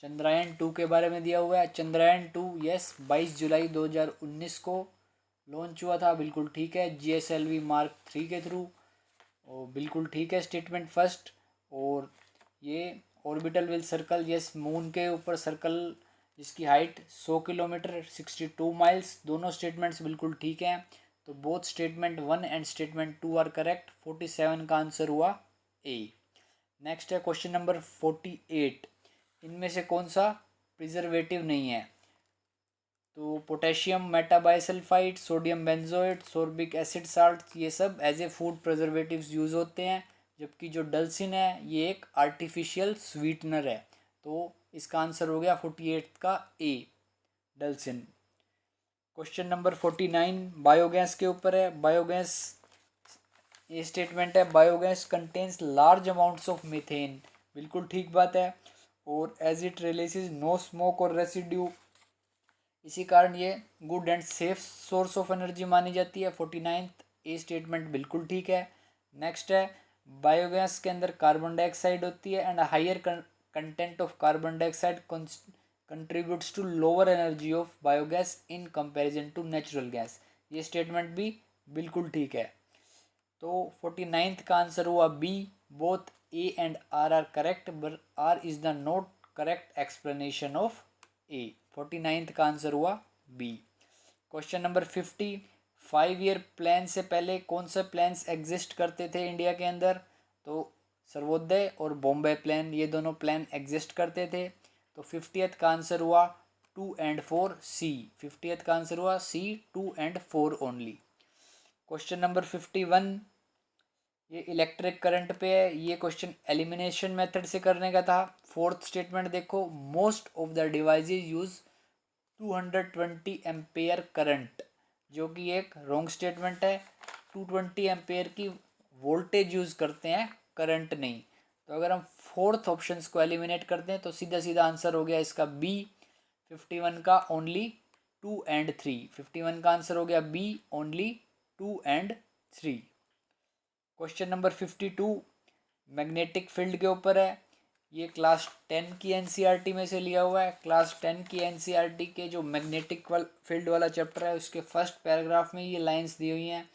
चंद्रयान 2 के बारे में दिया हुआ है। चंद्रयान 2 यस 22 जुलाई 2019 को लॉन्च हुआ था, बिल्कुल ठीक है, GSLV मार्क 3 के थ्रू। और बिल्कुल ठीक है स्टेटमेंट फर्स्ट। और ये orbital will circle, yes moon के ऊपर सर्कल जिसकी हाइट 100 किलोमीटर 62 माइल्स, दोनों स्टेटमेंट्स बिल्कुल ठीक हैं। तो both statement 1 and statement 2 are correct. 47 का आंसर हुआ ए। नेक्स्ट है क्वेश्चन नंबर 48, इनमें से कौन सा प्रिजर्वेटिव नहीं है। तो potassium metabisulphite, sodium benzoate, sorbic acid salt, ये सब as a food preservatives use होते हैं। जबकि जो डल्सिन है ये एक आर्टिफिशियल स्वीटनर है। तो इसका आंसर हो गया 48 का A, dulcin. Question number 49 biogas के ऊपर है। बायोगैस, ये स्टेटमेंट है biogas contains large amounts of methane, बिल्कुल ठीक बात है। और as it releases no smoke और रेसिड्यू, इसी कारण ये good and safe source of energy मानी जाती है। 49th ए स्टेटमेंट बिल्कुल ठीक है। नेक्स्ट है बायोगैस के अंदर कार्बन डाइऑक्साइड होती है and higher content of carbon dioxide contributes to lower energy of biogas in comparison to natural gas, ये स्टेटमेंट भी बिल्कुल ठीक है। तो 49th का आंसर हुआ B, both A and R are correct but R is the not correct explanation of A. 49th का answer हुआ B. Question number 50, 5 year plan से पहले कौन से प्लान्स एग्जिस्ट करते थे इंडिया के अंदर। तो सर्वोदय और बॉम्बे प्लान, ये दोनों प्लान एग्जिस्ट करते थे। तो 50th का आंसर हुआ 2 एंड 4 सी। 50th का आंसर हुआ सी, 2 एंड 4 ओनली। क्वेश्चन नंबर 51, ये इलेक्ट्रिक करंट पे है। ये क्वेश्चन एलिमिनेशन मेथड से करने का था। फोर्थ स्टेटमेंट देखो, most of the devices use 220 ampere current, जो कि एक रॉन्ग स्टेटमेंट है। 220 एम्पेयर की वोल्टेज यूज़ करते हैं, करंट नहीं। तो अगर हम फोर्थ ऑप्शंस को एलिमिनेट करते हैं तो सीधा सीधा आंसर हो गया इसका बी, 51 का ओनली 2 एंड 3। 51 का आंसर हो गया B, only 2 and 3। Question number 52 magnetic field के ऊपर है। ये क्लास 10 की एनसीईआरटी में से लिया हुआ है। क्लास 10 की एनसीईआरटी के जो मैग्नेटिक फील्ड वाला चैप्टर है उसके फर्स्ट पैराग्राफ में ये लाइंस दी हुई हैं।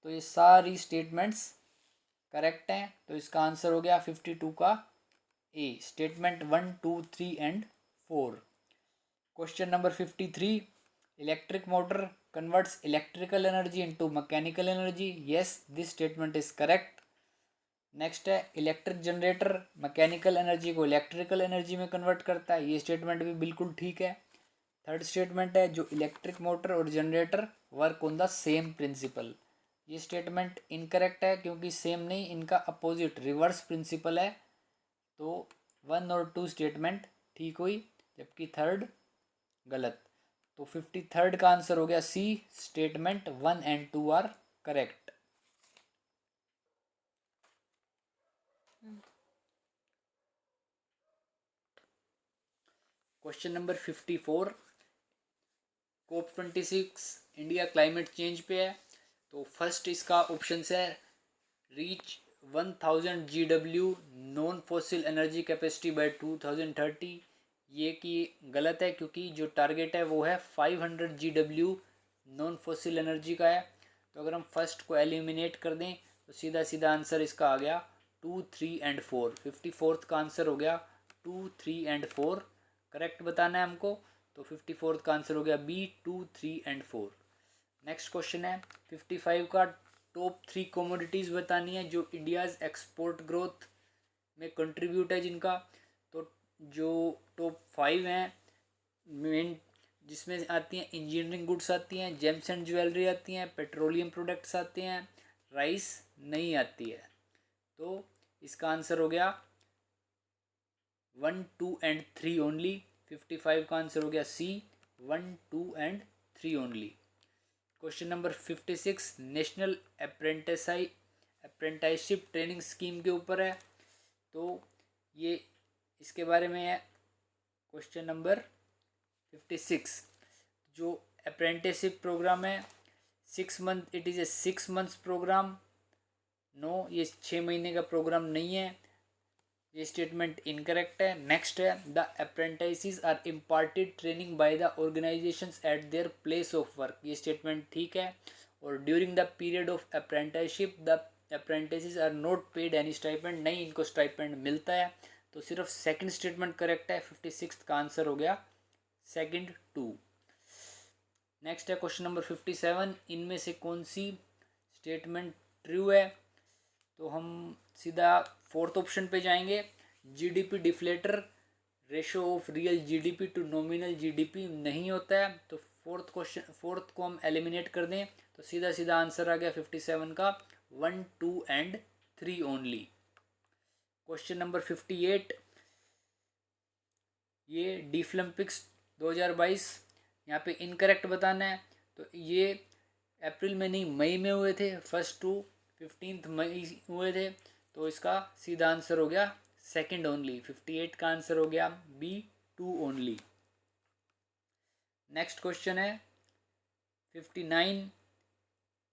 तो ये सारी स्टेटमेंट्स करेक्ट हैं। तो इसका आंसर हो गया 52 का A, statement 1, 2, 3 and 4। Question number 53, electric motor converts electrical energy into mechanical energy. Yes, this statement is correct. Next है, इलेक्ट्रिक जनरेटर मैकेनिकल एनर्जी को इलेक्ट्रिकल एनर्जी में कन्वर्ट करता है। ये स्टेटमेंट भी बिल्कुल ठीक है। थर्ड स्टेटमेंट है, जो इलेक्ट्रिक मोटर और generator work on the same principle. ये स्टेटमेंट इनकरेक्ट है क्योंकि सेम नहीं, इनका अपोजिट रिवर्स प्रिंसिपल है। तो 1 और 2 स्टेटमेंट ठीक हुई, जबकि थर्ड गलत। तो 53rd का आंसर हो गया C, statement 1 and 2 are correct. Question number 54, COP 26 India climate change पे है। तो फर्स्ट इसका ऑप्शन है reach 1000 GW non fossil energy capacity by 2030। ये कि गलत है क्योंकि जो टारगेट है वो है 500 GW नॉन फॉसिल एनर्जी का है। तो अगर हम फर्स्ट को एलिमिनेट कर दें तो सीधा सीधा आंसर इसका आ गया 2, 3 एंड 4। 54th का आंसर हो गया 2, 3 एंड 4 करेक्ट बताना है हमको। तो 54th का आंसर हो गया बी, 2, 3 एंड 4। नेक्स्ट क्वेश्चन है 55 का, टॉप 3 कमोडिटीज़ बतानी है जो इंडियाज़ एक्सपोर्ट ग्रोथ में कंट्रीब्यूट है जिनका। तो जो टॉप 5 हैं मेन, जिसमें आती हैं इंजीनियरिंग गुड्स आती हैं, जेम्स एंड ज्वेलरी आती हैं, पेट्रोलियम प्रोडक्ट्स आते हैं, राइस नहीं आती है। तो इसका आंसर हो गया 1, 2 एंड 3 ओनली। 55 का आंसर हो गया C, 1, 2 and 3 only. Question number 56 national apprenticeship training scheme के ऊपर है। तो ये इसके बारे में है क्वेश्चन नंबर 56। जो अप्रेंटिसशिप प्रोग्राम है 6 month, it is a 6 months programme. No, ये 6 महीने का प्रोग्राम नहीं है। ये स्टेटमेंट इनकरेक्ट है। नेक्स्ट है, the apprentices are imparted training by the organisations at their place of work. ये स्टेटमेंट ठीक है। और during the period of apprenticeship the apprentices are not paid any stipend. नहीं, इनको स्टाइपेंड मिलता है। तो सिर्फ सेकंड स्टेटमेंट करेक्ट है। 56th का आंसर हो गया सेकंड 2। नेक्स्ट है क्वेश्चन नंबर 57, इनमें से कौन सी स्टेटमेंट ट्रू है। तो हम सीधा फोर्थ ऑप्शन पे जाएंगे, GDP deflator, ratio of real GDP to nominal GDP नहीं होता है। तो फोर्थ को हम एलिमिनेट कर दें तो सीधा सीधा आंसर आ गया 57 का 1, 2 एंड 3 ओनली। क्वेश्चन नंबर 58, ये डीफलिम्पिक्स 2022 यहाँ पे इनकरेक्ट बताना है। तो ये अप्रैल में नहीं, मई में हुए थे। 1 to 15 मई हुए थे। तो इसका सीधा आंसर हो गया सेकंड ओनली। 58 का आंसर हो गया बी, 2 ओनली। नेक्स्ट क्वेश्चन है 59,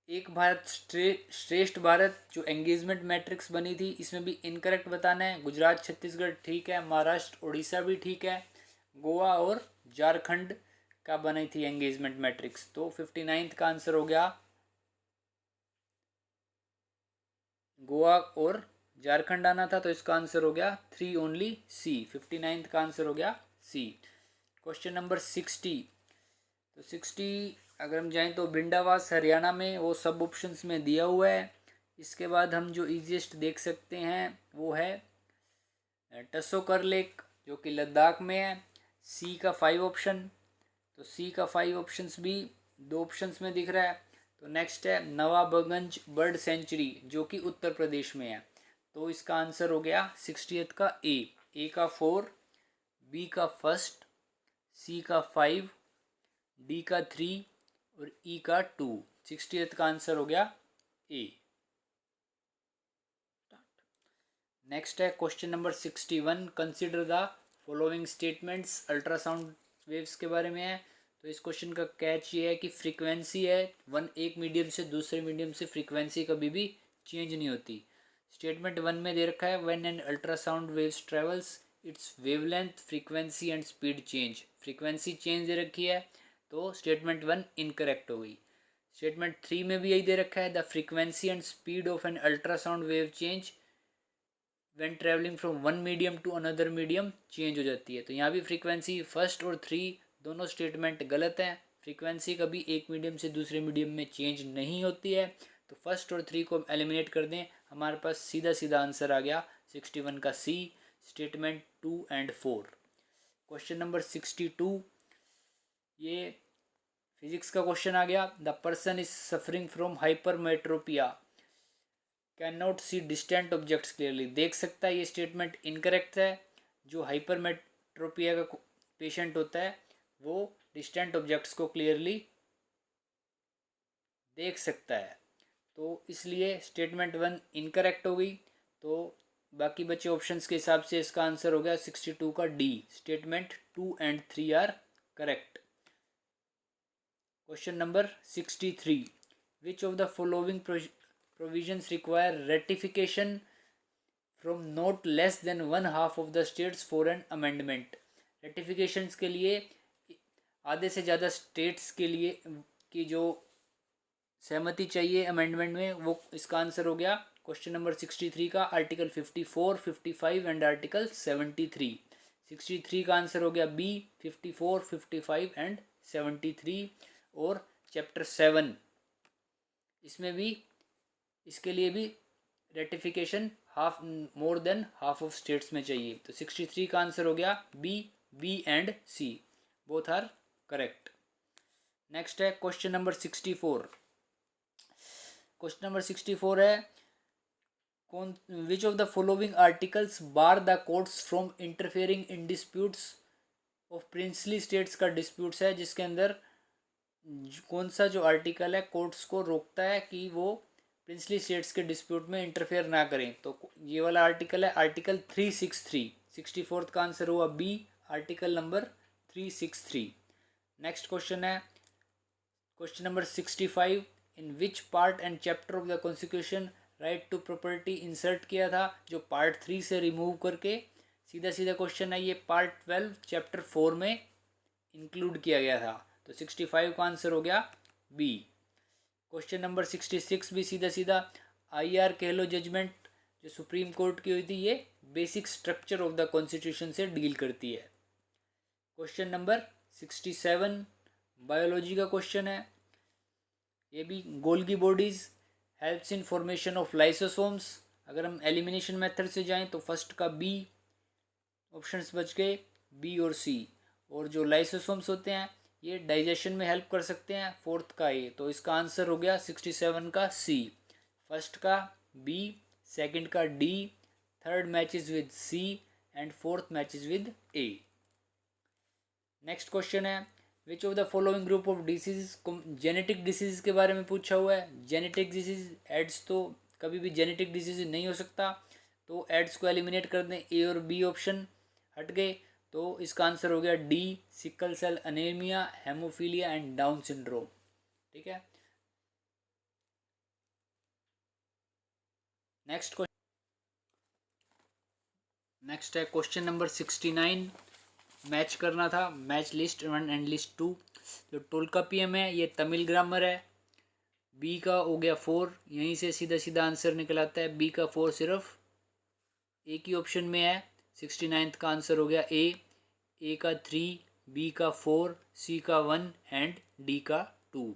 एक भारत श्रेष्ठ भारत जो एंगेजमेंट मैट्रिक्स बनी थी, इसमें भी इनकरेक्ट बताना है। गुजरात, छत्तीसगढ़ ठीक है, महाराष्ट्र, उड़ीसा भी ठीक है, गोवा और झारखंड का बनी थी एंगेजमेंट मैट्रिक्स। तो 59th का आंसर हो गया गोवा और झारखंड आना था। तो इसका आंसर हो गया 3 ओनली, सी। 59th का आंसर हो गया सी। क्वेश्चन नंबर 60, तो 60 अगर हम जाएं तो भिंडावास हरियाणा में, वो सब ऑप्शंस में दिया हुआ है। इसके बाद हम जो इजीएस्ट देख सकते हैं वो है टसोकर लेक जो कि लद्दाख में है। सी का 5 ऑप्शन, तो सी का 5 ऑप्शंस भी 2 ऑप्शंस में दिख रहा है। तो नेक्स्ट है नवाबगंज बर्ड सेंचुरी जो कि उत्तर प्रदेश में है। तो इसका आंसर हो गया 60th का ए का 4, बी का फर्स्ट, सी का 5, डी का 3 और ई का 2। 60th का आंसर हो गया ए। नेक्स्ट है question number 61, consider the following statements. Ultrasound waves के बारे में है। तो इस क्वेश्चन का कैच ये है कि फ्रीक्वेंसी है एक मीडियम से दूसरे मीडियम से फ्रीक्वेंसी कभी भी चेंज नहीं होती। स्टेटमेंट 1 में दे रखा है when an ultrasound waves travels its wavelength frequency and speed change. Frequency change दे रखी है तो स्टेटमेंट 1 इनकरेक्ट हो गई। स्टेटमेंट 3 में भी यही दे रखा है the frequency and speed of an ultrasound wave change when travelling from one medium to another medium change हो जाती है। तो यहाँ भी फ्रीक्वेंसी फर्स्ट और 3 दोनों स्टेटमेंट गलत हैं। फ्रीक्वेंसी कभी एक मीडियम से दूसरे मीडियम में चेंज नहीं होती है। तो फर्स्ट और 3 को एलिमिनेट कर दें, हमारे पास सीधा सीधा आंसर आ गया 61 का सी, स्टेटमेंट 2 एंड 4। क्वेश्चन नंबर 62, ये फिजिक्स का क्वेश्चन आ गया। The person is suffering from hypermetropia can not see distant objects clearly. देख सकता है, ये स्टेटमेंट इनकरेक्ट है। जो हाइपरमेट्रोपिया का पेशेंट होता है वो डिस्टेंट ऑब्जेक्ट्स को क्लियरली देख सकता है। तो इसलिए स्टेटमेंट 1 इनकरेक्ट हो गई। तो बाकी बचे ऑप्शंस के हिसाब से इसका आंसर हो गया 62 का D, statement 2 and 3 are correct. Question number 63, which of the following provisions require ratification from not less than one half of the states for an amendment। रेटिफिकेशंस के लिए आधे से ज़्यादा स्टेट्स के लिए की जो सहमति चाहिए अमेंडमेंट में, वो इसका आंसर हो गया क्वेश्चन नंबर 63 का आर्टिकल 54, 55 एंड आर्टिकल 73। 63 का आंसर हो गया बी, 54, 55 एंड 73। और चैप्टर 7 इसमें भी इसके लिए भी ratification more than half of states में चाहिए। तो 63 का आंसर हो गया B and C, both are correct. Next है क्वेश्चन नंबर 64। क्वेश्चन नंबर 64 है which of the following articles bar the courts from interfering in disputes of princely states का disputes है, जिसके अंदर कौन सा जो आर्टिकल है कोर्ट्स को रोकता है कि वो प्रिंसली स्टेट्स के डिस्प्यूट में इंटरफेयर ना करें। तो ये वाला आर्टिकल है आर्टिकल 363। 64th का आंसर हुआ B, article number 363। Next question है question number 65, in which part and chapter of the constitution right to property insert किया था, जो पार्ट 3 से रिमूव करके सीधा सीधा क्वेश्चन है, ये पार्ट 12 चैप्टर 4 में इंक्लूड किया गया था। तो 65 का आंसर हो गया बी। क्वेश्चन नंबर 66 भी सीधा सीधा IR कहलो जजमेंट जो सुप्रीम कोर्ट की हुई थी, ये basic structure of the constitution से डील करती है। क्वेश्चन नंबर 67 बायोलॉजी का क्वेश्चन है, ये भी Golgi bodies helps in formation of lysosomes. अगर हम एलिमिनेशन मेथड से जाएं तो फर्स्ट का बी, ऑप्शंस बच गए बी और सी। और जो लाइसोसोम्स होते हैं ये डाइजेशन में हेल्प कर सकते हैं, फोर्थ का ए। तो इसका आंसर हो गया 67 का सी। फर्स्ट का बी, सेकंड का D, third matches with C and fourth matches with A. Next question है which of the following group of disease, genetic disease के बारे में पूछा हुआ है। जेनेटिक डिसीज एड्स तो कभी भी जेनेटिक डिसीज नहीं हो सकता, तो एड्स को एलिमिनेट कर दें, ए और बी ऑप्शन हट गए। तो इसका आंसर हो गया D, sickle cell anaemia, haemophilia and Down syndrome. ठीक है, नेक्स्ट है क्वेश्चन नंबर 69। मैच करना था, मैच लिस्ट 1 एंड लिस्ट 2। जो टोलकापियम है ये तमिल ग्रामर है। बी का हो गया 4, यहीं से सीधा सीधा आंसर निकल आता है। बी का 4 सिर्फ एक ही ऑप्शन में है। 69th का आंसर हो गया ए का 3, बी का 4, सी का 1 एंड डी का 2।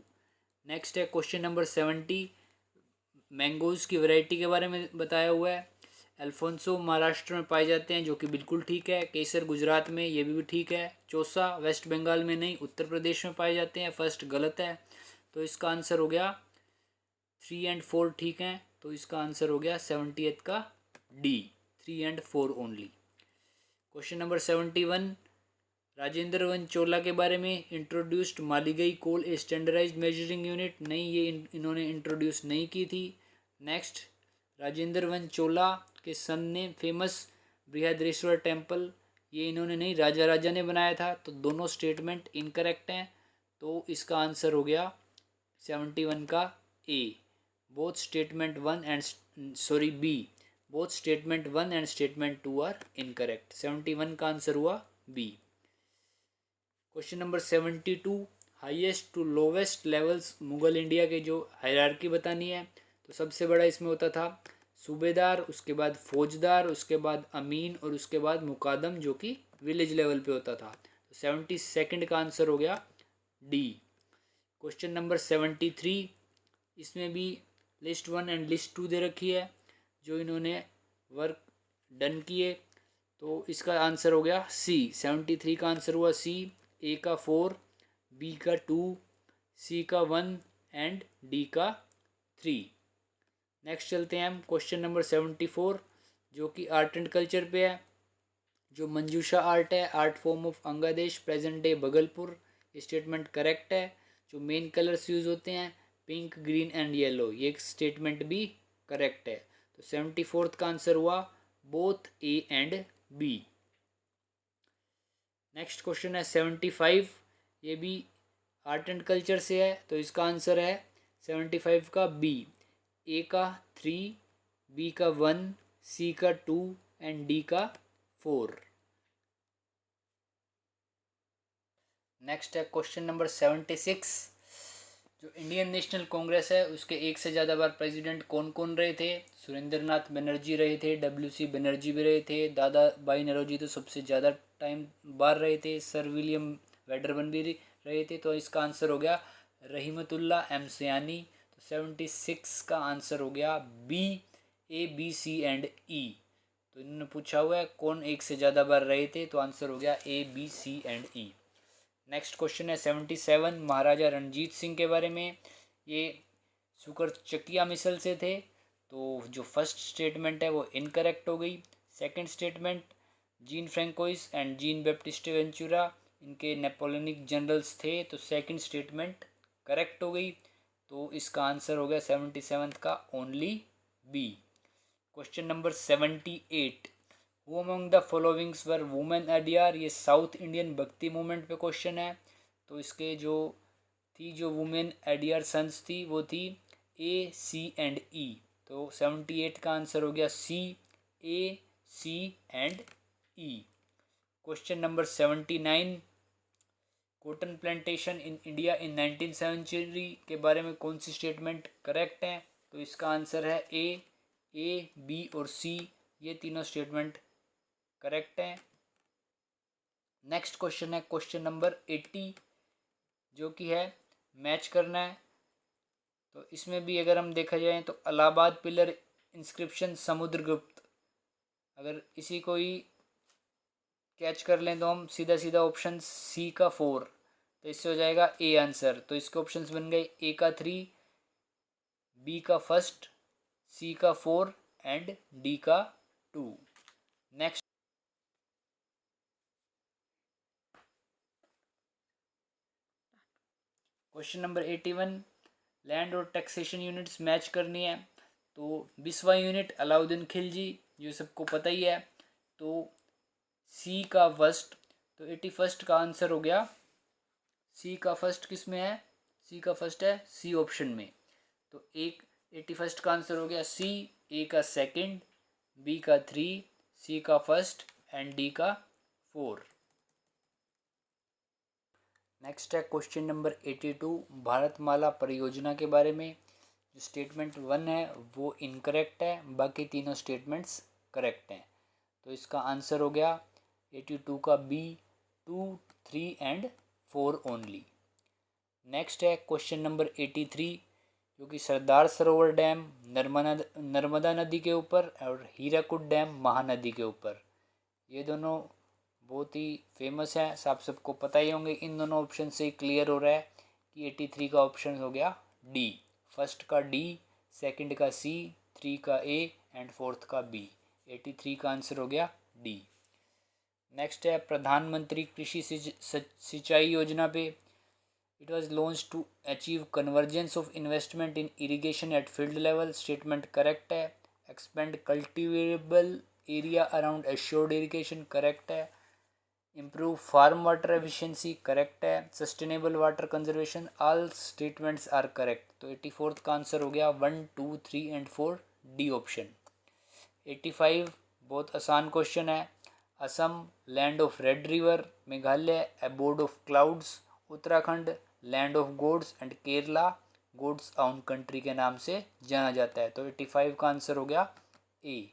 नेक्स्ट है क्वेश्चन नंबर 70, मैंगोज़ की वैरायटी के बारे में बताया हुआ है। अल्फोंसो महाराष्ट्र में पाए जाते हैं, जो कि बिल्कुल ठीक है। केसर गुजरात में, ये भी ठीक है। चौसा वेस्ट बंगाल में नहीं, उत्तर प्रदेश में पाए जाते हैं, फर्स्ट गलत है। तो इसका आंसर हो गया 3 एंड 4 ठीक हैं, तो इसका आंसर हो गया 70th का D, 3 and 4 only. Question number 71, Rajendra one Chola के बारे में introduced Maligai kol a standardised measuring unit, नहीं ये इन्होंने इंट्रोड्यूस नहीं की थी। नेक्स्ट, राजेंद्र वन चोला के सन ने फेमस बृहदेश्वर टेम्पल, ये इन्होंने नहीं, राजा राजा ने बनाया था, तो दोनों स्टेटमेंट इनकरेक्ट हैं, तो इसका आंसर हो गया 71 का A, both statement one and sorry B, both statement one and statement two are incorrect, 71 का आंसर हुआ B. Question number 72, highest to lowest levels Mughal India के जो हायरार्की बतानी है, तो सबसे बड़ा इसमें होता था सूबेदार, उसके बाद फौजदार, उसके बाद अमीन और उसके बाद मुकादम जो कि विलेज लेवल पे होता था। तो 72 का आंसर हो गया डी। क्वेश्चन नंबर 73, इसमें भी लिस्ट 1 एंड लिस्ट 2 दे रखी है जो इन्होंने वर्क डन किए, तो इसका आंसर हो गया सी, 73 का आंसर हुआ सी, ए का 4, बी का 2, सी का 1 एंड डी का 3। नेक्स्ट चलते हैं हम क्वेश्चन नंबर 74 जो कि आर्ट एंड कल्चर पे है। जो मंजूषा आर्ट है, art form of Angadesh, present day Bhagalpur, statement correct है। जो मेन कलर्स यूज होते हैं पिंक, ग्रीन एंड येलो, ये स्टेटमेंट भी करेक्ट है। तो 74 का आंसर हुआ both A and B. Next question है 75, ये भी आर्ट एंड कल्चर से है, तो इसका आंसर है 75 का बी, ए का 3, बी का 1, सी का 2 एंड डी का 4। नेक्स्ट है क्वेश्चन नंबर 76, जो इंडियन नेशनल कांग्रेस है उसके एक से ज़्यादा बार प्रेसिडेंट कौन कौन रहे थे। सुरेंद्र नाथ बनर्जी रहे थे, WC बनर्जी भी रहे थे, दादा भाई नौरोजी तो सबसे ज़्यादा टाइम बार रहे थे, सर विलियम वेडरबन भी रहे थे, तो इसका आंसर हो गया रहीमतुल्ला एम सयानी। तो 76 का आंसर हो गया B, A B C and E. तो इन्होंने पूछा हुआ है कौन एक से ज़्यादा बार रहे थे, तो आंसर हो गया A B C and E. Next question है 77, महाराजा रणजीत सिंह के बारे में, ये सुकर चकिया मिसल से थे, तो जो फर्स्ट स्टेटमेंट है वो इनकरेक्ट हो गई। Second statement, gene François and Jean Baptiste Ventura इनके नेपोलियनिक जनरल्स थे, तो सेकंड स्टेटमेंट करेक्ट हो गई, तो इसका आंसर हो गया 77 का only B. Question number 78, who among the followings were women एडियर, ये साउथ इंडियन भक्ति मूवमेंट पे क्वेश्चन है, तो इसके जो थी जो वुमेन एडियर सन्स थी वो थी ए सी एंड ई, तो 78 का आंसर हो गया C, A C and E. Question number 79, cotton plantation in India in 19th century के बारे में कौन सी स्टेटमेंट करेक्ट है, तो इसका आंसर है ए बी और सी, ये तीनों स्टेटमेंट करेक्ट है। नेक्स्ट क्वेश्चन है क्वेश्चन नंबर 80 जो कि है मैच करना है, तो इसमें भी अगर हम देखा जाए तो इलाहाबाद पिलर इंस्क्रिप्शन समुद्रगुप्त, अगर इसी को ही कैच कर लें तो हम सीधा सीधा ऑप्शन सी का 4, तो इससे हो जाएगा ए आंसर। तो इसके ऑप्शंस बन गए ए का 3, बी का 1, सी का 4 एंड डी का 2। नेक्स्ट क्वेश्चन नंबर 81, लैंड और टैक्सेशन यूनिट्स मैच करनी है, तो 20वां यूनिट अलाउद्दीन खिलजी जो सबको पता ही है, तो सी का फर्स्ट, तो 81 का आंसर हो गया सी का फर्स्ट, किस में है, सी का फर्स्ट है सी ऑप्शन में, तो एक 81 का आंसर हो गया सी, ए का सेकंड, बी का 3, सी का फर्स्ट एंड डी का 4। नेक्स्ट है क्वेश्चन नंबर 82, भारतमाला परियोजना के बारे में, जो स्टेटमेंट 1 है वो इनकरेक्ट है, बाकी तीनों स्टेटमेंट्स करेक्ट हैं, तो इसका आंसर हो गया 82 का बी, 2, 3 एंड 4 ओनली। नेक्स्ट है क्वेश्चन नंबर 83 जो कि सरदार सरोवर डैम नर्मदा नदी के ऊपर और हीराकुड डैम महानदी के ऊपर, ये दोनों बहुत ही फेमस है, आप सबको पता ही होंगे। इन दोनों ऑप्शन से क्लियर हो रहा है कि 83 का ऑप्शन हो गया डी, फर्स्ट का डी, सेकंड का सी, 3 का ए एंड फोर्थ का बी। 83 का आंसर हो गया डी। नेक्स्ट है प्रधानमंत्री कृषि सिंचाई योजना पे। It was launch to achieve convergence of investment in irrigation at field level. Statement correct है। Expand cultivable area around assured irrigation correct है। Improve farm water efficiency correct है। Sustainable water conservation, all statements are correct. तो 84th का answer हो गया 1, 2, 3 and 4 D option. 85 बहुत आसान question है। Assam land of red river, Meghalaya abode of clouds, Uttarakhand land of gods and Kerala god's own country के नाम से जाना जाता है। तो 85 का आंसर हो गया ए।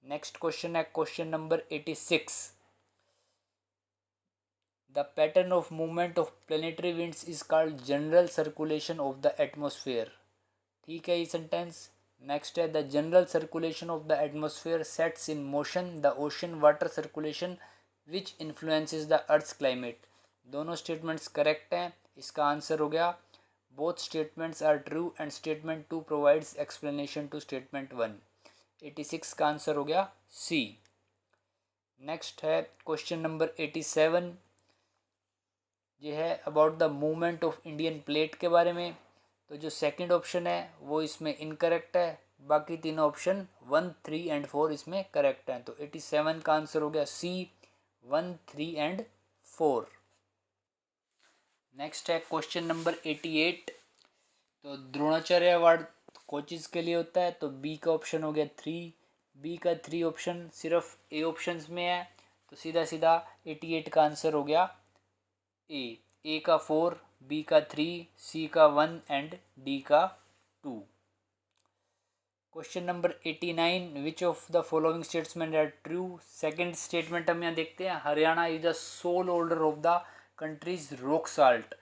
नेक्स्ट क्वेश्चन है question number 86। The pattern of movement of planetary winds is called general circulation of the atmosphere. ठीक है ये सेंटेंस। नेक्स्ट है the general circulation of the atmosphere sets in motion the ocean water circulation which influences the earth's climate. दोनों statements correct हैं। इसका answer हो गया both statements are true and statement 2 provides explanation to statement 1। 86 का answer हो गया सी। Next है question number 87। ये है about the movement of Indian plate के बारे में। तो जो सेकंड ऑप्शन है वो इसमें इनकरेक्ट है। बाकी तीनों ऑप्शन 1, 3 एंड 4 इसमें करेक्ट हैं। तो 87 का आंसर हो गया सी, 1, 3 एंड 4। नेक्स्ट है क्वेश्चन नंबर 88। तो द्रोणाचार्य अवार्ड कोचेस के लिए होता है। तो बी का ऑप्शन हो गया 3। बी का 3 ऑप्शन सिर्फ ए ऑप्शंस में है। तो सीधा सीधा 88 का आंसर हो गया ए का 4, बी का 3, सी का 1 एंड डी का 2। Question number 89। Which of the following statement are true. Second statement हम यहाँ देखते हैं Haryana is the sole holder of the country's rock salt,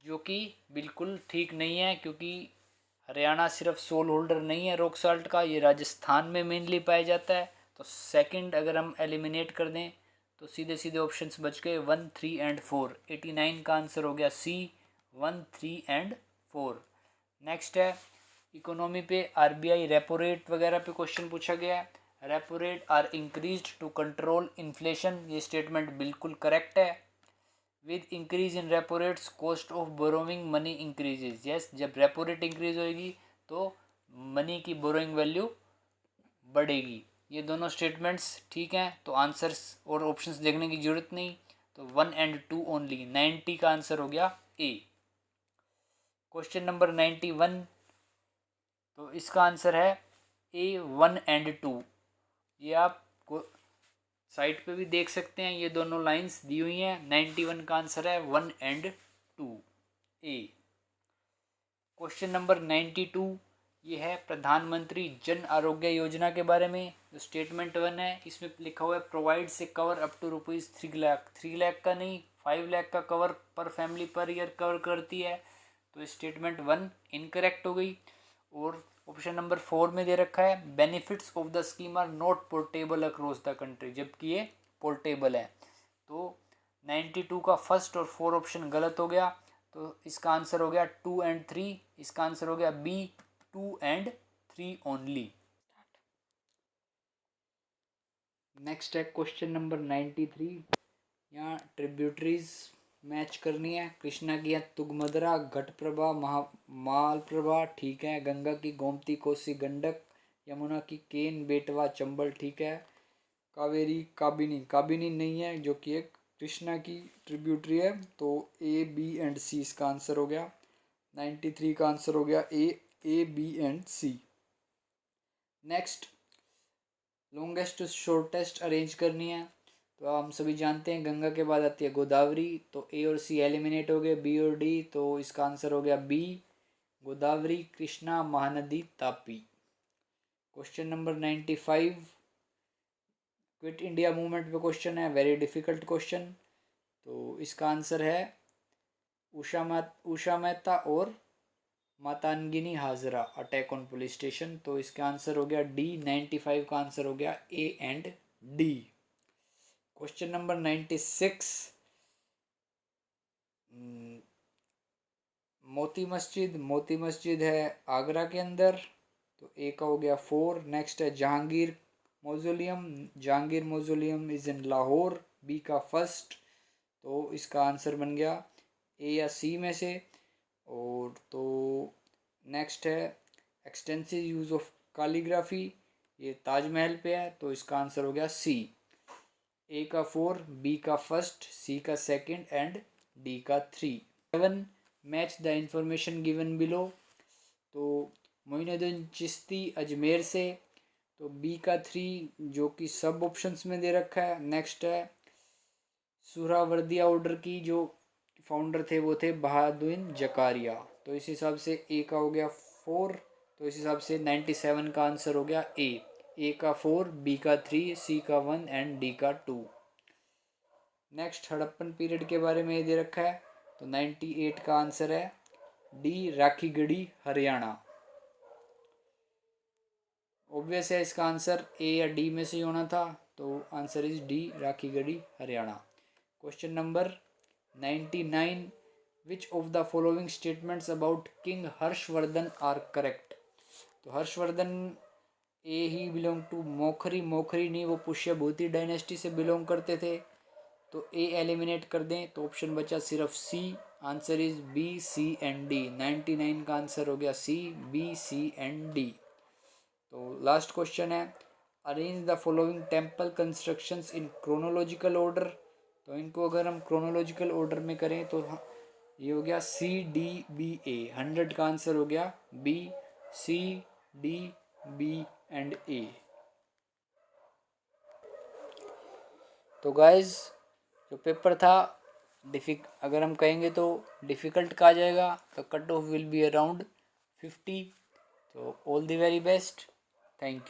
जो कि बिल्कुल ठीक नहीं है, क्योंकि हरियाणा सिर्फ सोल होल्डर नहीं है रॉक साल्ट का, ये राजस्थान में मेनली पाया जाता है। तो सेकंड अगर हम एलिमिनेट कर दें तो सीधे सीधे ऑप्शंस बच गए 1, 3 एंड 4। 89 का आंसर हो गया सी, 1, 3 एंड 4। नेक्स्ट है इकोनॉमी पे आरबीआई रेपो रेट वगैरह पे क्वेश्चन पूछा गया है। Repo rate are increased to control inflation, ये स्टेटमेंट बिल्कुल करेक्ट है। With increase in repo rates cost of borrowing money increases. Yes, जब रेपो रेट इंक्रीज होगी तो मनी की बोरोइंग वैल्यू बढ़ेगी। ये दोनों स्टेटमेंट्स ठीक हैं। तो आंसर्स और ऑप्शंस देखने की जरूरत नहीं। तो 1 एंड 2 ओनली। 90 का आंसर हो गया ए। Question number 91। तो इसका आंसर है ए, 1 एंड 2। ये आप साइट पे भी देख सकते हैं, ये दोनों लाइंस दी हुई हैं। 91 का आंसर है 1 एंड 2 ए। Question number 92। ये है प्रधानमंत्री जन आरोग्य योजना के बारे में। जो स्टेटमेंट 1 है इसमें लिखा हुआ है प्रोवाइड से cover up to rupees 3 lakh. 3 lakh का नहीं, 5 लाख का कवर पर फैमिली पर ईयर कवर करती है। तो स्टेटमेंट 1 इनकरेक्ट हो गई। और ऑप्शन नंबर 4 में दे रखा है benefits of the scheme are not portable across the country, जबकि ये पोर्टेबल है। तो 92 का फर्स्ट और 4 ऑप्शन गलत हो गया। तो इसका आंसर हो गया 2 एंड 3। इसका आंसर हो गया बी, 2 एंड 3 ओनली। नेक्स्ट है क्वेश्चन नंबर 93। यहाँ ट्रिब्यूटरीज मैच करनी है। कृष्णा की है तुंगभद्रा, घटप्रभा, मालप्रभा, ठीक है। गंगा की गोमती, कोसी, गंडक, यमुना की केन, बेटवा, चंबल, ठीक है। कावेरी, काबिनी, काबिनी नहीं है, जो कि एक कृष्णा की ट्रिब्यूटरी है। तो ए, बी एंड सी इसका आंसर हो गया। 93 का आंसर हो गया A, B and C. Next longest to shortest arrange करनी है। तो हम सभी जानते हैं गंगा के बाद आती है गोदावरी। तो ए और सी एलिमिनेट हो गए, बी और डी। तो इसका आंसर हो गया B, Godavari, Krishna, Mahanadi, Tapi. Question number 95। Quit India movement पे क्वेश्चन है, वेरी डिफिकल्ट क्वेश्चन। तो इसका आंसर है उषा मेहता और Matangini Hazra attack on police station. तो इसका आंसर हो गया डी। 95 का आंसर हो गया A and D. Question number 96। Moti Masjid है आगरा के अंदर, तो ए का हो गया 4। नेक्स्ट है Jahangir mausoleum is in Lahore, B का फर्स्ट, तो इसका आंसर बन गया ए या सी में से। और तो नेक्स्ट है एक्सटेंसिव यूज़ ऑफ कैलीग्राफी, ये ताजमहल पे है, तो इसका आंसर हो गया सी। ए का 4, बी का फर्स्ट, सी का सेकंड एंड डी का 3। 7 match the information given below, तो मोइनुद्दीन चिश्ती अजमेर से, तो बी का 3 जो कि सब ऑप्शंस में दे रखा है। नेक्स्ट है सुहरावर्दिया ऑर्डर की जो फाउंडर थे वो थे बहादुद्दीन जकारिया, तो इस हिसाब से ए का हो गया 4, तो इस हिसाब से 97 का आंसर हो गया ए का 4, बी का 3, सी का 1 एंड डी का 2। नेक्स्ट हड़प्पन पीरियड के बारे में दे रखा है, तो 98 का आंसर है डी राखीगढ़ी हरियाणा। ऑब्वियस है इसका आंसर ए या डी में से होना था, तो answer is D Rakhigarhi Haryana. Question number 99, which of the following statements about king Harshavardhan are correct. तो Harshavardhan A he belong to Maukhari नहीं, वो पुष्यभूति डायनेस्टी से बिलोंग करते थे, तो ए एलिमिनेट कर दें तो ऑप्शन बचा सिर्फ C. Answer is B, C and D. 99 का आंसर हो गया C, B, C and D. तो लास्ट क्वेश्चन है arrange the following temple constructions in chronological order, तो इनको अगर हम क्रोनोलॉजिकल ऑर्डर में करें तो ये हो गया सी, डी, बी, ए। 100 का आंसर हो गया B, C, D, B and A. तो गाइज जो पेपर था अगर हम कहेंगे तो डिफ़िकल्ट का आ जाएगा, तो cut off will be around 50। तो all the very best, thank you.